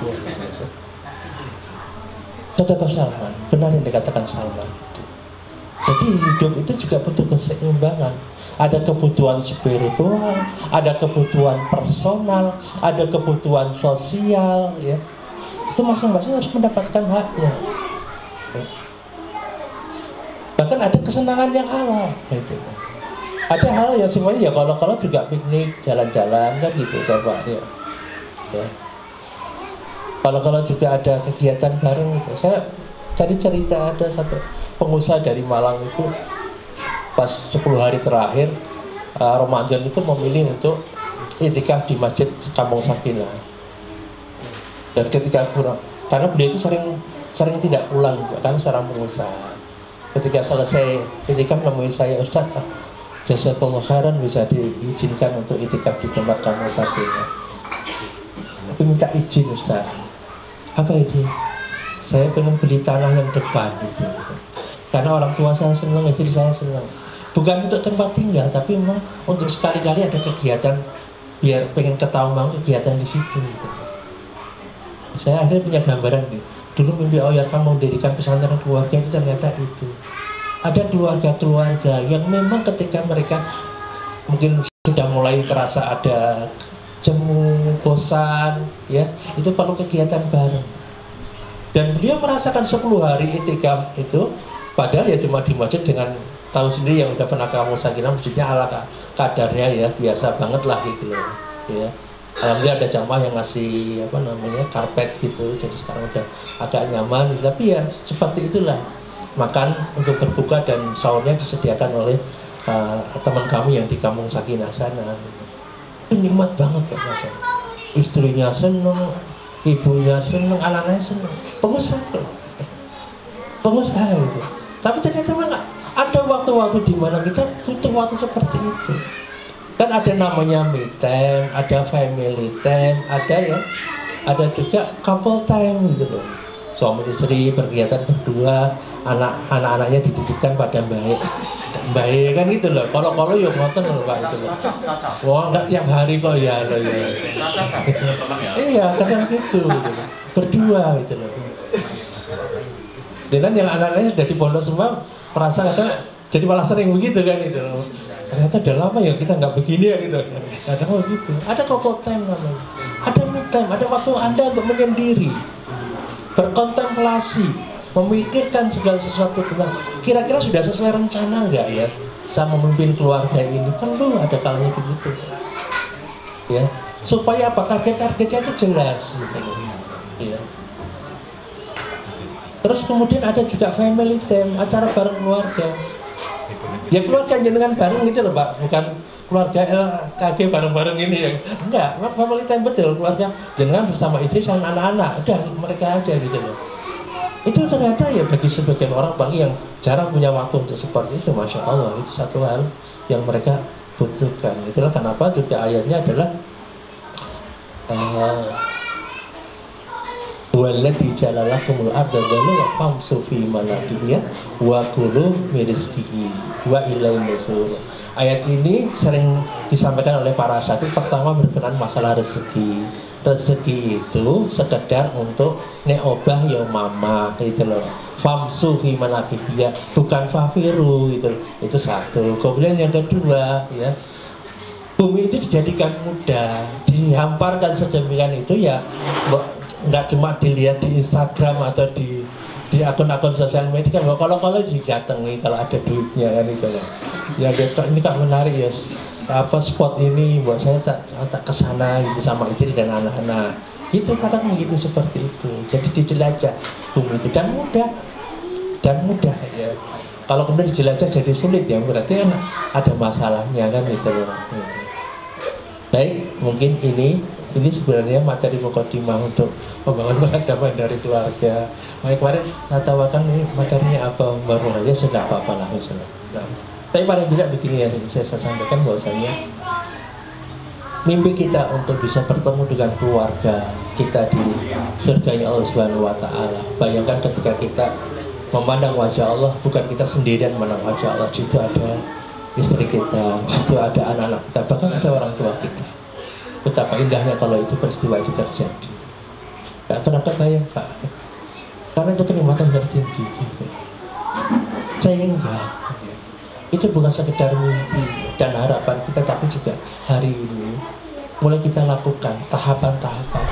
A: Shadaqah Salman, benar yang dikatakan Salman itu. Jadi hidup itu juga butuh keseimbangan. Ada kebutuhan spiritual, ada kebutuhan personal, ada kebutuhan sosial, ya. Itu masing-masing harus mendapatkan haknya. Bahkan ada kesenangan yang halal, gitu. Ada hal yang semuanya ya kalau juga piknik, jalan-jalan kan gitu, Pak. Ya. Kalau juga ada kegiatan bareng gitu. Saya tadi cerita ada satu pengusaha dari Malang itu pas 10 hari terakhir Ramadan itu memilih untuk iktikaf di Masjid Kampung Sakinah. Dan ketika pulang, karena beliau itu sering tidak pulang juga, kan seorang pengusaha. Ketika selesai iktikaf menemui saya, Ustaz, jazakallahu khairan, bisa diizinkan untuk iktikaf di tempat Kampung Sakinah. Tapi minta izin Ustaz. Apa itu? Saya pengen beli tanah yang depan gitu. Karena orang tua saya senang, istri saya senang. Bukan untuk tempat tinggal, tapi memang untuk sekali-kali ada kegiatan, biar pengen ketahuan mau kegiatan di situ gitu. Saya akhirnya punya gambaran nih. Dulu mimpi Oyarkan mau mendirikan pesantren keluarga itu ternyata itu. Ada keluarga-keluarga yang memang ketika mereka mungkin sudah mulai terasa ada jemu, bosan, ya, itu perlu kegiatan bareng. Dan beliau merasakan 10 hari iktikaf itu, padahal ya cuma di masjid dengan tahu sendiri yang udah pernah kamu sakinah, masjidnya ala kadarnya ya, biasa banget lah gitu loh, ya. Alhamdulillah ada jamaah yang ngasih karpet gitu, jadi sekarang udah agak nyaman. Tapi ya seperti itulah, makan untuk berbuka dan sahurnya disediakan oleh teman kami yang di Kampung Sakinah sana. Itu nikmat banget Pak Mas. Istrinya seneng, ibunya seneng, anak-anaknya seneng. Pengusaha itu. Tapi ternyata memang ada waktu-waktu di mana kita butuh waktu seperti itu. Kan ada namanya me time, ada family time, ada juga couple time gitu loh. Suami istri berkegiatan berdua, anak-anaknya dititipkan pada baik kan gitu loh. Kalau ya ngoten loh Pak itu loh. Wah enggak tiap hari kok ya loh ya. Iya kadang gitu. Berdua gitu loh. Dan yang anak-anaknya sudah di pondok semua merasa kadang jadi malah sering begitu kan gitu loh. Ternyata udah lama ya kita nggak begini ya gitu. Kadang begitu. Ada couple time namanya. Ada me time, ada waktu Anda untuk menyendiri, berkontemplasi, memikirkan segala sesuatu tentang kira-kira sudah sesuai rencana nggak ya saya memimpin keluarga ini. Perlu ada kalanya begitu ya, supaya apa, target-targetnya itu jelas gitu ya. Terus kemudian ada juga family time, acara bareng keluarga ya, keluarga jenengan bareng gitu loh Pak, bukan keluarga LKG bareng-bareng ini ya, enggak, family time betul, keluarga jenengan bersama istri sama anak-anak, udah mereka aja gitu loh. Itu ternyata ya bagi sebagian orang bagi yang jarang punya waktu untuk seperti itu, Masya Allah, itu satu hal yang mereka butuhkan. Itulah kenapa juga ayatnya adalah walladzi ja'ala lakumul arda dhalulan famshu fi manakibiha wa kulu min rizqihi wa ilaihi nusyur. Ayat ini sering disampaikan oleh para asatidz. Pertama berkenaan masalah rezeki. Rezeki itu sekedar untuk neobah ya mama gitu loh. Famsu fi manakibiha, bukan fafiru gitu. Itu satu. Kemudian yang kedua ya, bumi itu dijadikan mudah, dihamparkan sedemikian itu ya, nggak cuma dilihat di Instagram atau di akun-akun sosial media kan, kalau didatangi kalau ada duitnya kan itu loh. Ya ini kan menarik ya, apa spot ini buat saya tak kesana gitu sama istri dan anak-anak. Gitu kadang begitu seperti itu. Jadi dijelajah bumi itu dan mudah ya. Kalau kemudian dijelajah jadi sulit ya berarti kan ada masalahnya kan gitu loh. Baik, mungkin ini sebenarnya materi mukadimah untuk membangun peradaban dari keluarga. Makanya kemarin saya tawarkan ini materinya apa baru aja, sudah apa-apa lah misalnya. Nah, tapi paling tidak begini ya, saya sampaikan bahwasanya mimpi kita untuk bisa bertemu dengan keluarga kita di surganya Allah Subhanahu wa Ta'ala. Bayangkan ketika kita memandang wajah Allah, bukan kita sendirian memandang wajah Allah, di situ ada istri kita, di situ ada anak-anak kita, bahkan ada orang tua kita. Betapa indahnya kalau itu peristiwa itu terjadi. Gak pernah kebayang Pak, karena itu kenikmatan tertinggi gitu. Sehingga itu bukan sekedar mimpi dan harapan kita, tapi juga hari ini mulai kita lakukan tahapan-tahapan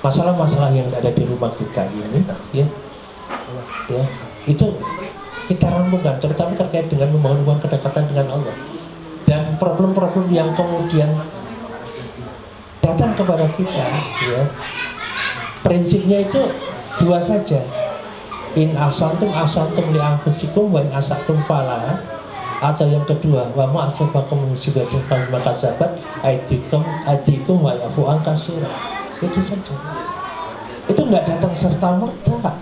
A: masalah-masalah yang ada di rumah kita ini ya itu kita rampungkan, terutama terkait dengan membangun hubungan kedekatan dengan Allah. Dan problem-problem yang kemudian datang kepada kita ya, prinsipnya itu dua saja. In asantum li anfusikum wa in asatum falaha. Atau yang kedua, wa ma asabakum musibatin fabima kasabat aydikum wa yafu an katsira. Itu saja. Itu enggak datang serta-merta.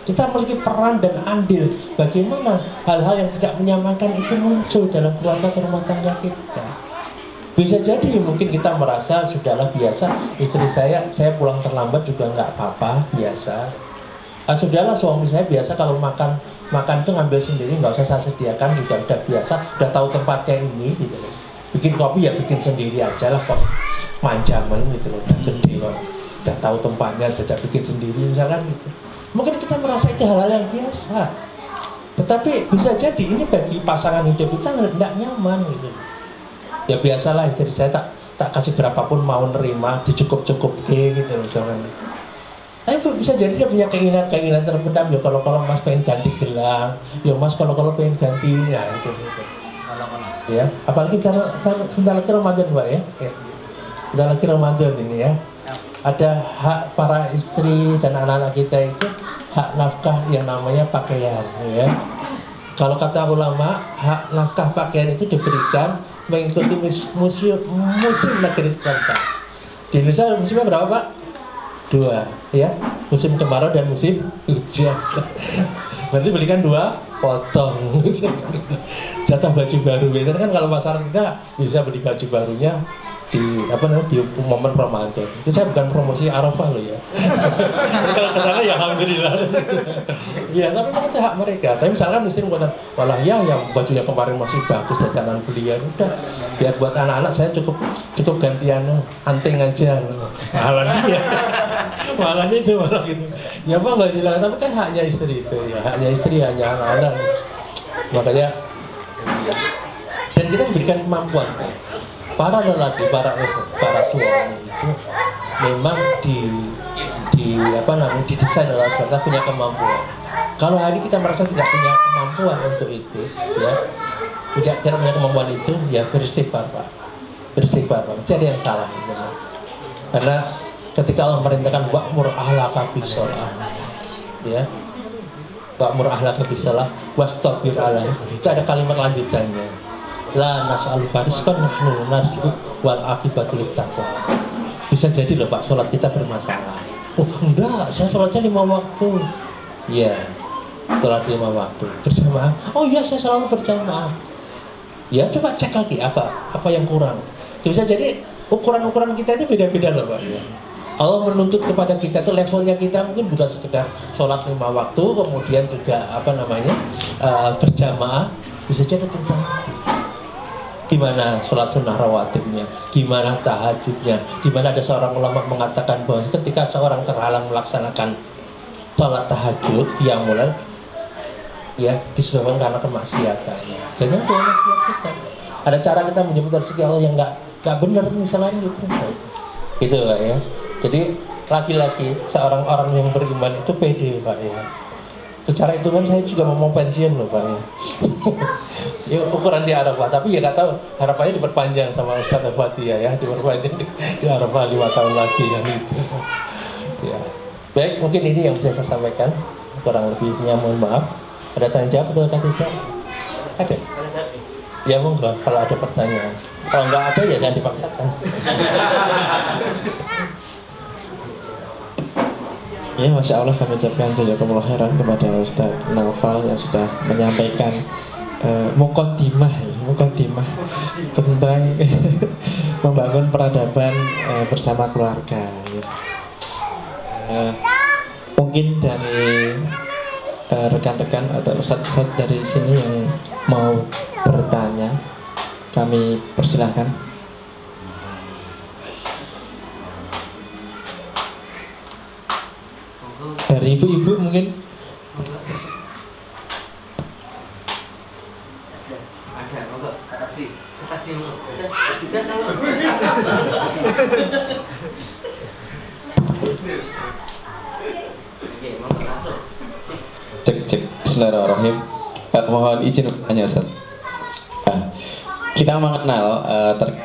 A: Kita memiliki peran dan andil bagaimana hal-hal yang tidak menyenangkan itu muncul dalam keluarga rumah tangga kita. Bisa jadi mungkin kita merasa sudahlah biasa, istri saya pulang terlambat juga nggak apa-apa, biasa. Sudahlah suami saya biasa kalau makan itu ngambil sendiri, nggak usah saya sediakan juga udah biasa, udah tahu tempatnya ini gitu loh. Bikin kopi ya bikin sendiri aja lah kok, manjaman gitu loh, udah gede loh, udah tahu tempatnya, tidak bikin sendiri misalkan gitu. Mungkin kita merasa itu hal-hal yang biasa, tetapi bisa jadi ini bagi pasangan hidup kita nggak nyaman gitu. Ya biasalah istri saya tak kasih berapapun mau nerima, dicukup-cukup gitu misalkan gitu. Tapi bisa jadi dia punya keinginan terpendam ya, kalau mas pengen ganti gelang, ya mas kalau pengen ganti ya gitu. Ya, apalagi sebentar lagi Ramadan Pak ya. Sebentar lagi Ramadan ini ya. Ada hak para istri dan anak-anak kita itu hak nafkah yang namanya pakaian ya. Kalau kata ulama, hak nafkah pakaian itu diberikan mengikuti musim negeri setempat. Di Indonesia musimnya berapa Pak? 2 ya, musim kemarau dan musim hujan. Berarti belikan 2 potong. Jatah baju baru. Biasanya kan kalau masyarakat kita bisa beli baju barunya di momen Ramadan. Itu saya bukan promosi Arafah loh ya. Kalau kesana ya alhamdulillah. Ya tapi memang itu hak mereka. Tapi misalkan istri buatan, walah ya yang bajunya kemarin masih bagus jajanan belian, udah biar buat anak-anak saya cukup gantian anting aja. Malah itu malah gitu. Ya Pak nggak jelas, tapi kan haknya istri itu ya, haknya istri, hanya anak-anak. Makanya dan kita diberikan kemampuan. Para lelaki, para suami itu itu memang didesain oleh Allah SWT punya kemampuan. Kalau hari kita merasa tidak punya kemampuan untuk itu, ya tidak punya kemampuan itu, ya beristighfar Pak, beristighfar Pak. Pasti ada yang salah, gitu. Karena ketika Allah merintahkan wa'mur ahlaka bis-shalah, ya wa'mur ahlaka bis-shalah wastabir 'alaiha, itu ada kalimat lanjutannya, la nas'aluka rizqan nahnu narzuquk wal aqibatu littaqwa. Bisa jadi loh Pak, sholat kita bermasalah. Oh enggak, saya sholatnya 5 waktu. Iya, sholat 5 waktu berjamaah. Oh iya, saya selalu berjamaah. Ya coba cek lagi apa yang kurang. Bisa jadi ukuran-ukuran kita itu beda-beda loh Pak. Allah menuntut kepada kita itu levelnya kita mungkin bukan sekedar sholat 5 waktu, kemudian juga berjamaah. Bisa jadi tentang gimana sholat sunnah rawatibnya, gimana tahajudnya, dimana ada seorang ulama mengatakan bahwa ketika seorang terhalang melaksanakan sholat tahajud, qiyamul lail, ya disebabkan karena kemaksiatan. Jangan itu maksiat kita. Ada cara kita menyebut rezeki Allah yang nggak benar misalnya gitu Pak ya. Jadi lagi-lagi seorang orang yang beriman itu pede Pak ya. Secara itu kan saya juga mau pensiun loh Pak ya. Ya ukuran di Arafah, tapi ya nggak tahu harapannya diperpanjang sama Ustadz Al-Fatihah ya, diperpanjang di Arafah 5 tahun lagi kan itu. Ya. Baik, mungkin ini yang bisa saya sampaikan, kurang lebihnya mohon maaf. Ada tanya jawab atau tidak? Ada? Ya monggo kalau ada pertanyaan. Kalau nggak ada ya jangan dipaksakan.
B: Ya, Masya Allah, kami ucapkan jazakumullah khairan kepada Ustaz Naufal yang sudah menyampaikan muqaddimah tentang membangun peradaban bersama keluarga. Mungkin dari rekan-rekan atau ustadz dari sini yang mau bertanya, kami persilahkan. Dari ibu-ibu mungkin. Cek. Bismillahirrahmanirrahim. Mohon izin bertanya Ustaz. Kita mengenal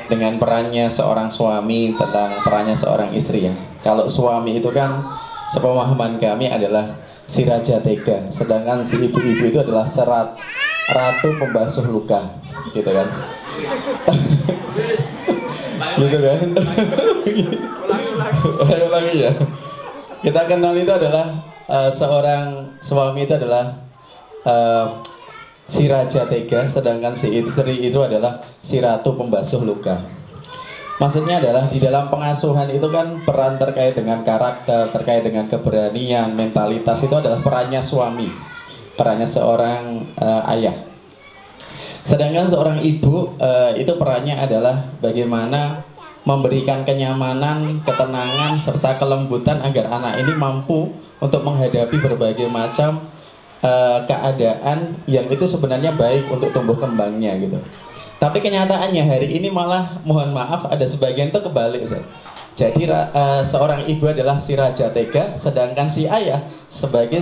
B: dengan perannya seorang suami tentang perannya seorang istri ya. Kalau suami itu kan sepemahaman kami adalah si raja tega, sedangkan si ibu-ibu itu adalah ratu pembasuh luka, gitu kan? Gitu kan? Ulangi ya. Kita kenal itu adalah seorang suami itu adalah si raja tega, sedangkan si istri itu adalah si ratu pembasuh luka. Maksudnya adalah di dalam pengasuhan itu kan peran terkait dengan karakter, terkait dengan keberanian, mentalitas itu adalah perannya suami, perannya seorang ayah. Sedangkan seorang ibu itu perannya adalah bagaimana memberikan kenyamanan, ketenangan, serta kelembutan agar anak ini mampu untuk menghadapi berbagai macam keadaan yang itu sebenarnya baik untuk tumbuh kembangnya gitu. Tapi kenyataannya hari ini malah mohon maaf ada sebagian itu kebalik Ustaz. Jadi seorang ibu adalah si raja tega, sedangkan si ayah sebagai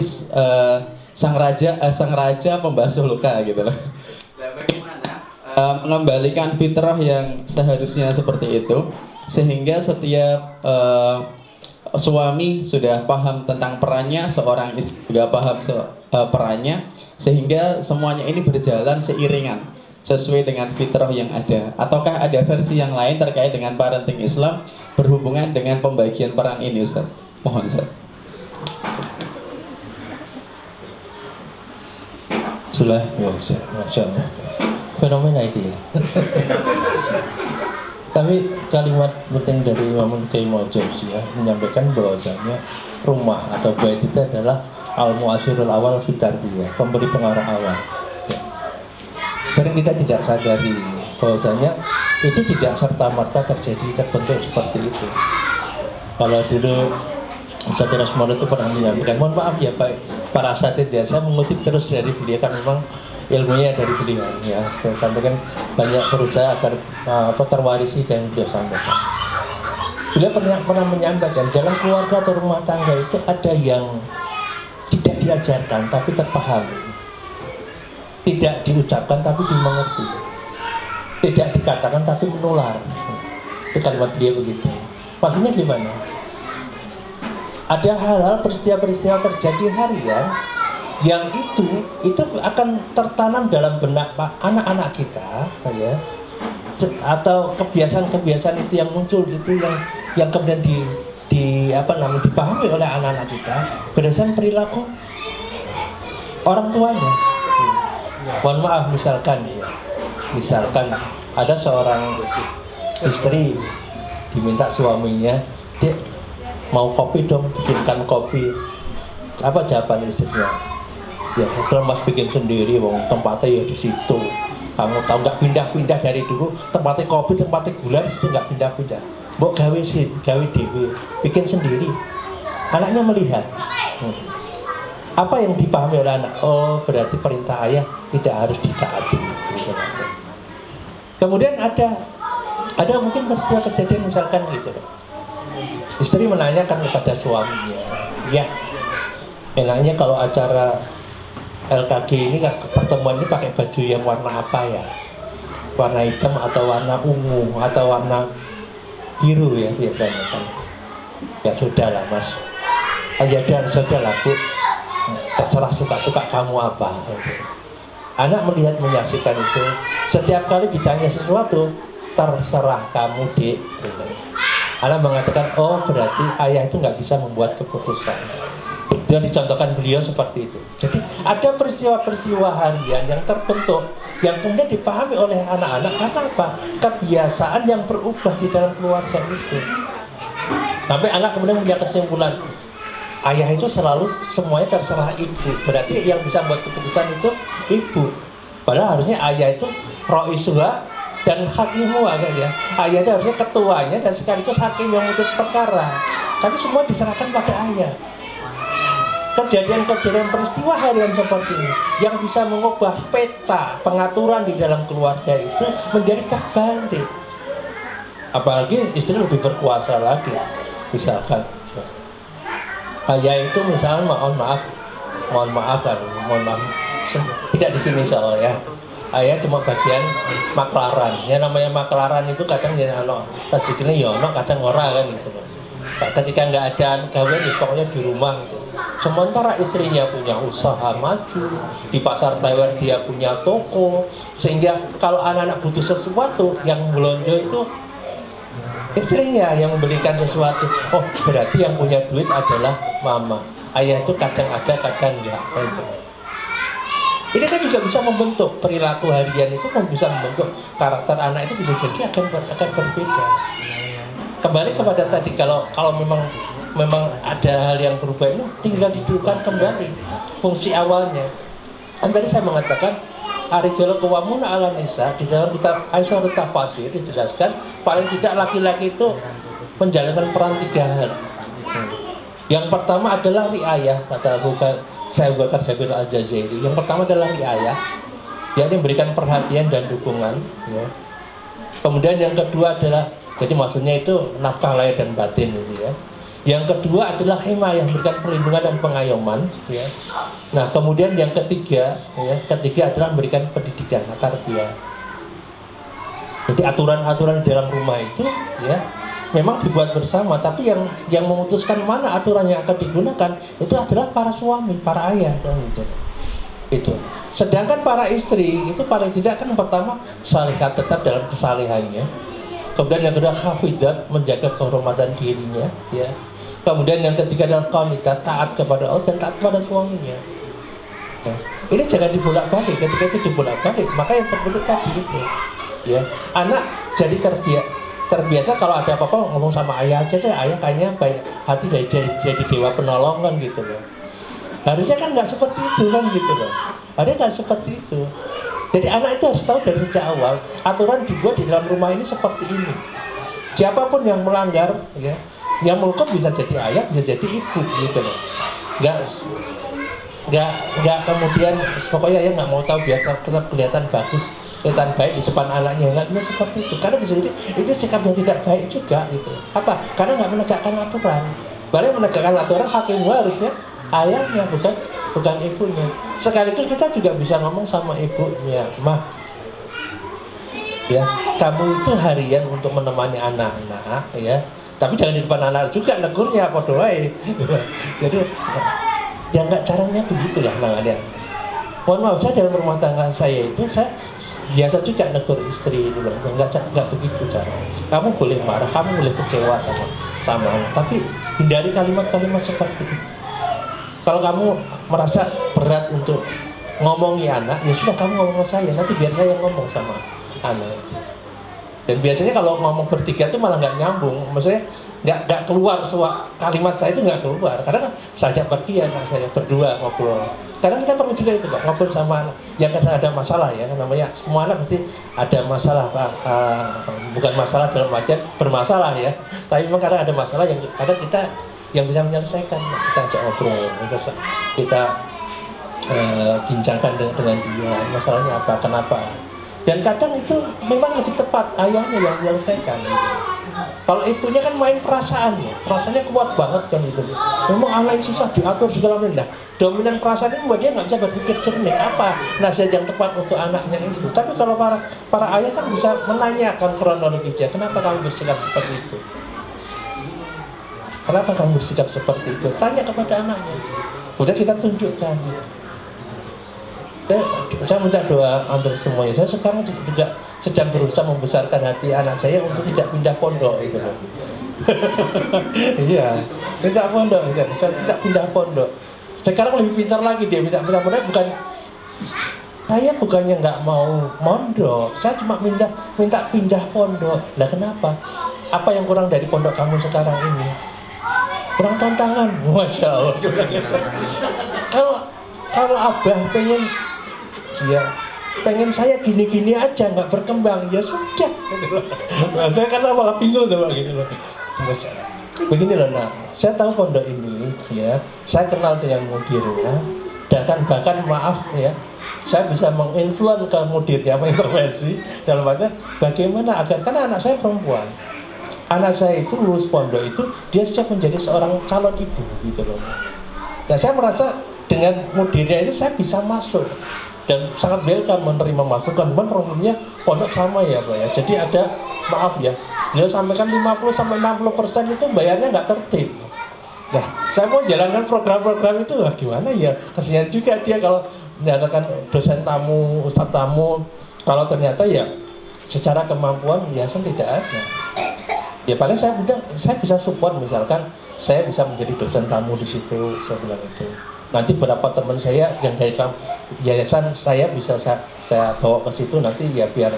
B: sang raja pembasuh luka gitu loh. Nah, bagaimana mengembalikan fitrah yang seharusnya seperti itu sehingga setiap suami sudah paham tentang perannya, seorang istri juga paham perannya, sehingga semuanya ini berjalan seiringan sesuai dengan fitrah yang ada. Ataukah ada versi yang lain terkait dengan parenting Islam berhubungan dengan pembagian peran ini Ustaz? Mohon Ustaz.
A: Sudah, Masya Allah. Fenomena itu ya. Tapi kalimat penting dari Imam Qayyim al-Jauziyah menyampaikan bahwasanya rumah atau bait itu adalah al-mu'asirul awal fit tarbiyah, pemberi pengaruh awal. Dan kita tidak sadari bahwasanya itu tidak serta-merta terbentuk seperti itu. Kalau dulu Ustaz Rasmul itu pernah menyampaikan, mohon maaf ya Pak, para asatidz ya, saya mengutip terus dari beliau kan memang ilmunya dari beliau ya. Saya sampaikan banyak berusaha agar terwarisi dan beliau sampaikan. Beliau pernah menyampaikan dalam keluarga atau rumah tangga itu ada yang tidak diajarkan tapi terpahami, tidak diucapkan tapi dimengerti, tidak dikatakan tapi menular. Itu kalimat beliau begitu. Maksudnya gimana? Ada hal-hal peristiwa-peristiwa terjadi harian yang itu akan tertanam dalam benak anak-anak kita, ya, atau kebiasaan-kebiasaan itu yang muncul itu yang kemudian dipahami oleh anak-anak kita berdasarkan perilaku orang tuanya. Mohon maaf, misalkan ada seorang istri diminta suaminya, "Dek, mau kopi dong, bikinkan kopi." Apa jawaban istrinya? "Ya udah Mas bikin sendiri, wong tempatnya ya di situ. Kamu tahu nggak pindah-pindah dari dulu, tempatnya kopi, tempatnya gula di situ nggak pindah-pindah. Mbok gawe dewe, bikin sendiri." Anaknya melihat. Apa yang dipahami oleh anak? Oh, berarti perintah ayah tidak harus ditaati. Kemudian ada mungkin peristiwa kejadian misalkan gitu. Istri menanyakan kepada suaminya, "Ya, enaknya kalau acara LKG ini pertemuan ini pakai baju yang warna apa ya? Warna hitam atau warna ungu atau warna biru ya biasanya kan?" "Ya sudah lah Mas, ya sudah lah Bu, terserah suka-suka kamu apa." Anak melihat menyaksikan itu, setiap kali ditanya sesuatu, "Terserah kamu Dek." Anak mengatakan, oh berarti ayah itu nggak bisa membuat keputusan. Itu yang dicontohkan beliau seperti itu. Jadi ada peristiwa-peristiwa harian yang terbentuk, yang kemudian dipahami oleh anak-anak karena apa? Kebiasaan yang berubah di dalam keluarga itu. Sampai anak kemudian punya kesimpulan, ayah itu selalu semuanya terserah ibu. Berarti yang bisa membuat keputusan itu ibu. Padahal harusnya ayah itu ro'isuha dan hakimu kan ya. Ayah itu harusnya ketuanya dan sekaligus hakim yang memutus perkara. Tapi semua diserahkan pada ayah. Kejadian-kejadian peristiwa harian seperti ini yang bisa mengubah peta pengaturan di dalam keluarga itu menjadi terbalik. Apalagi istri lebih berkuasa lagi. Misalkan ayah itu misalnya mohon maaf tidak di sini soalnya. Ayah cuma bagian maklaran. Ya namanya maklaran itu kadang ya rezekinya ya ono, kadang ora kan gitu. Ketika nggak ada gawean pokoknya di rumah gitu. Sementara istrinya punya usaha maju, di pasar Klewer dia punya toko, sehingga kalau anak-anak butuh sesuatu yang belanja itu istrinya yang membelikan sesuatu. Oh berarti yang punya duit adalah mama. Ayah itu kadang ada, kadang enggak. Ini kan juga bisa membentuk perilaku harian itu, kan bisa membentuk karakter anak itu, bisa jadi akan berbeda. Kembali kepada tadi, kalau memang ada hal yang berubah ini tinggal didudukkan kembali fungsi awalnya. Tadi saya mengatakan Ar-rijalu qawwamuna 'alan nisa, di dalam kitab Aisyah Tafsir dijelaskan paling tidak laki-laki itu menjalankan peran 3 hal. Yang pertama adalah riayah, kata Syekh Bakar Jabir Al-Jazairi. Yang pertama adalah riayah, yakni memberikan perhatian dan dukungan, ya. Kemudian yang kedua adalah, jadi maksudnya itu nafkah lahir dan batin ini ya. Yang kedua adalah himayah, yang memberikan perlindungan dan pengayoman, ya. Nah, kemudian yang ketiga adalah memberikan pendidikan, tarbiyah. Jadi aturan-aturan di dalam rumah itu, ya, memang dibuat bersama, tapi yang memutuskan mana aturan yang akan digunakan itu adalah para suami, para ayah, dan itu. Sedangkan para istri itu paling tidak kan pertama salihat, tetap dalam kesalehannya. Kemudian yang kedua hafidat, menjaga kehormatan dirinya, ya. Kemudian yang ketiga adalah qanitat, taat kepada Allah dan taat kepada suaminya. Ya. Ini jangan dibolak-balik. Ketika itu dibolak-balik, maka yang terbentuk tadi itu, ya, anak jadi terbiasa kalau ada apa-apa ngomong sama ayah aja deh, ayah kayaknya baik hati dari jadi dewa penolong kan gitu loh. Harusnya kan nggak seperti itu kan gitu loh. Harusnya nggak seperti itu. Jadi anak itu harus tahu dari sejak awal aturan dibuat di dalam rumah ini seperti ini. Siapapun yang melanggar, ya, yang menghukum bisa jadi ayah, bisa jadi ibu gitu loh. Nggak kemudian pokoknya ayah nggak mau tahu, biasa tetap kelihatan bagus kelihatan baik di depan anaknya, nggak bisa seperti itu. Karena bisa jadi itu sikap yang tidak baik juga gitu. Apa? Karena nggak menegakkan aturan. Padahal yang menegakkan aturan hakim harusnya ayahnya, bukan ibunya. Sekaligus kita juga bisa ngomong sama ibunya, "Mah, ya kamu itu harian untuk menemani anak-anak ya, tapi jangan di depan anak juga negurnya apa doain." Jadi ya nggak, caranya begitulah nangannya. Mohon maaf, saya dalam rumah tangga saya itu saya biasa juga negur istri dulu, nggak begitu cara. Kamu boleh marah, kamu boleh kecewa sama anak, tapi hindari kalimat-kalimat seperti itu. Kalau kamu merasa berat untuk ngomongi anak, ya sudah kamu ngomong ke saya, nanti biar saya yang ngomong sama anak itu. Dan biasanya kalau ngomong bertiga itu malah nggak nyambung, maksudnya nggak keluar kalimat saya itu nggak keluar, karena kan saya pergi anak saya berdua ngobrol. Karena kita perlu juga itu Pak, ngobrol sama anak yang kadang ada masalah ya, namanya semua anak pasti ada masalah Pak, bukan masalah dalam artian bermasalah ya, tapi memang kadang ada masalah yang kadang kita yang bisa menyelesaikan, kita ajak ngobrol, kita bincangkan dengan dia masalahnya apa, kenapa. Dan kadang itu memang lebih tepat ayahnya yang menyelesaikan gitu. Kalau ibunya kan main perasaannya kuat banget kan itu. Memang anak yang susah diatur segala macam. Nah, dominan perasaan ini membuat dia nggak bisa berpikir jernih apa nasihat yang tepat untuk anaknya itu. Tapi kalau para ayah kan bisa menanyakan kronologisnya, kenapa kamu bersikap seperti itu? Kenapa kamu bersikap seperti itu? Tanya kepada anaknya. Udah kita tunjukkan. Saya minta doa untuk semuanya. Saya sekarang juga sedang berusaha membesarkan hati anak saya untuk tidak pindah pondok itu loh. Iya, tidak pondok, tidak pindah pondok. Sekarang lebih pintar lagi dia minta pondok, saya bukannya nggak mau mondok, saya cuma minta pindah pondok. Nah kenapa? Apa yang kurang dari pondok kamu sekarang ini? Kurang tantangan, masya Allah. Kalau abah pengen saya gini-gini aja nggak berkembang, ya sudah. Nah, saya kan malah bingung tuh gitu loh. Begini loh, nah, saya tahu pondok ini, ya, saya kenal dengan mudirnya, bahkan maaf ya, saya bisa menginfluence ke mudirnya, mengintervensi dalam artian bagaimana agar, karena anak saya perempuan, anak saya itu lulus pondok itu dia siap menjadi seorang calon ibu gitu loh. Nah saya merasa dengan mudirnya itu saya bisa masuk dan sangat welcome menerima masukan. Cuman problemnya pondok sama ya Pak ya. Jadi ada, maaf ya, beliau sampaikan 50-60% itu bayarnya nggak tertib. Nah, saya mau jalankan program-program itu, gimana ya? Kasihan juga dia kalau menyatakan dosen tamu, ustadz tamu, kalau ternyata ya secara kemampuan biasa tidak ada. Ya paling saya bisa support, misalkan saya bisa menjadi dosen tamu di situ, saya bilang itu. Nanti beberapa teman saya yang dari yayasan saya bisa saya bawa ke situ, nanti ya biar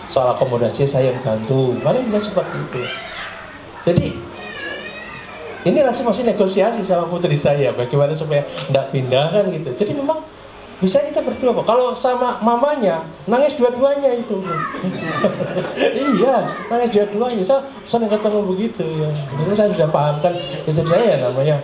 A: soal akomodasi saya yang bantu, paling bisa seperti itu. Jadi inilah masih negosiasi sama putri saya, bagaimana supaya tidak pindah kan gitu. Jadi memang bisa kita berdua Pak. Kalau sama mamanya nangis dua-duanya itu. Iya, nangis dua-duanya. Saya senang ketemu begitu ya. Jadi saya sudah pahamkan itu saya namanya.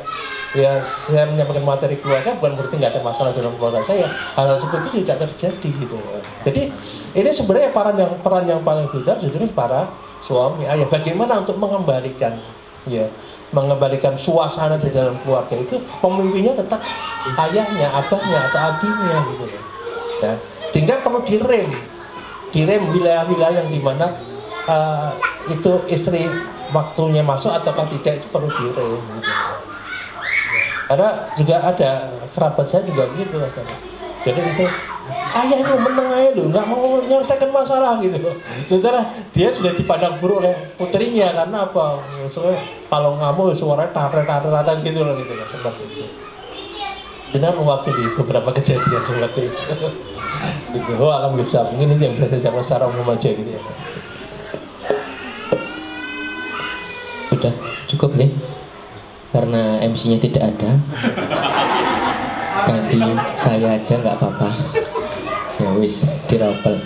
A: Ya, saya menyampaikan materi keluarga bukan berarti nggak ada masalah dalam keluarga saya. Hal seperti itu tidak terjadi gitu. Jadi ini sebenarnya peran yang paling besar justru para suami ayah. Bagaimana untuk mengembalikan suasana di dalam keluarga itu, pemimpinnya tetap ayahnya, abahnya atau abinya gitu loh. Ya. Sehingga perlu direm wilayah-wilayah yang dimana itu istri waktunya masuk ataukah tidak, itu perlu direm gitu. Karena juga ada kerabat saya juga gitu rasanya. Jadi saya, ayah itu meneng aja loh, nggak mau menyelesaikan masalah gitu. Sementara dia sudah dipandang buruk oleh putrinya karena apa? Soalnya kalau ngamuk suaranya tarik gitu loh gitu loh, seperti itu. Dengan mewakili beberapa kejadian seperti itu. Gitu. Oh alhamdulillah, mungkin itu yang bisa saya sampaikan secara umum aja gitu ya.
C: Sudah cukup nih. Karena MC-nya tidak ada, ganti saya aja nggak apa-apa. Ya wis, dirapel.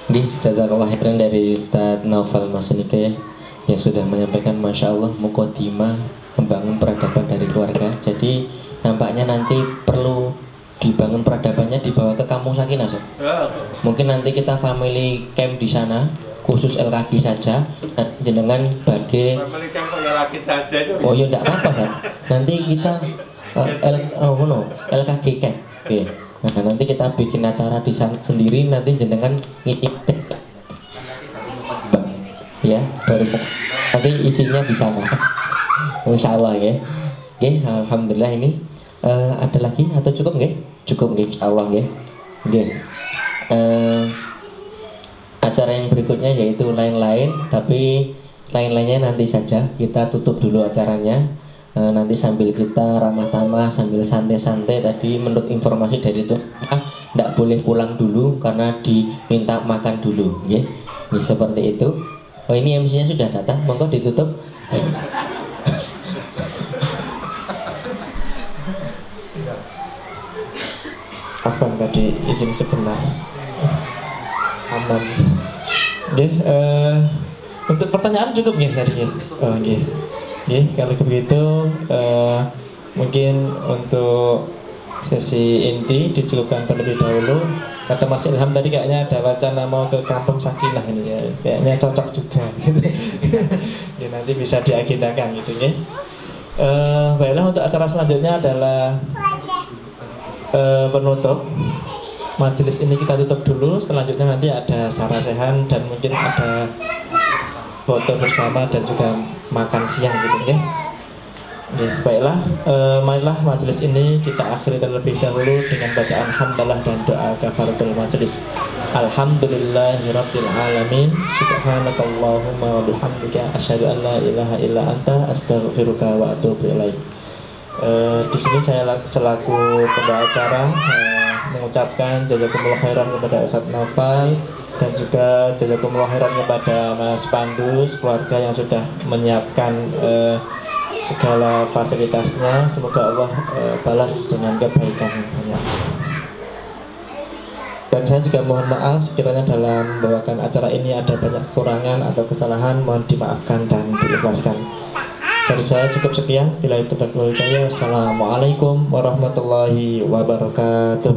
C: Di jazakallah khairan dari Ustadz Naufal Masunike ya, yang sudah menyampaikan masya Allah muqaddimah membangun peradaban dari keluarga. Jadi nampaknya nanti perlu dibangun peradabannya dibawa ke kampung Sakinah, Ustaz. Mungkin nanti kita family camp di sana, khusus LKG saja, jenengan bagi
D: family camp kok ya lagi saja itu.
C: oh ya enggak apa-apa, Ustaz. Nanti kita LKG camp. Oke. Nah, nanti kita bikin acara di sana sendiri, nanti jenengan ngicip ya, baru nanti isinya di sana. Insya Allah ya. Oke, alhamdulillah ini ada lagi atau cukup nggih? Cukup nggih, Allah nggih. Nggih. Acara yang berikutnya yaitu lain-lain, tapi lain-lainnya nanti saja. Kita tutup dulu acaranya. Nanti sambil kita ramah tamah, sambil santai-santai. Tadi menurut informasi dari itu, tidak boleh pulang dulu karena diminta makan dulu, ya. Seperti itu. Oh, ini MC-nya sudah datang, monggo ditutup.
E: Afwan tadi izin sebentar. Aman. Nggih, untuk pertanyaan cukup nggih tadi nggih. Oh nggih. Nggih, kalau begitu mungkin untuk sesi inti dicukupkan terlebih dahulu. Kata Mas Ilham tadi kayaknya ada wacana mau ke kampung Sakinah ini ya. Kayaknya cocok juga gitu. Ya, nanti bisa diagendakan gitu ya. Baiklah, untuk acara selanjutnya adalah penutup. Majelis ini kita tutup dulu. Selanjutnya nanti ada sarasehan dan mungkin ada foto bersama dan juga makan siang gitu ya. Baiklah, marilah majelis ini kita akhiri terlebih dahulu dengan bacaan hamdalah dan doa kafaratul majelis. Alhamdulillahirabbil alamin. Subhanakallahumma wa bihamdika asyhadu an la ilaha illa anta astaghfiruka wa atubu ilaik. Di sini saya selaku pembawa acara mengucapkan jazakumullah khairan kepada Ustadz Naufal dan juga jazakumullah khairan kepada Mas Pandu, keluarga yang sudah menyiapkan segala fasilitasnya. Semoga Allah balas dengan kebaikan yang banyak. Dan saya juga mohon maaf sekiranya dalam membawakan acara ini ada banyak kekurangan atau kesalahan, mohon dimaafkan dan diikhlaskan. Dari saya cukup sekian. Bila itu Assalamualaikum warahmatullahi wabarakatuh.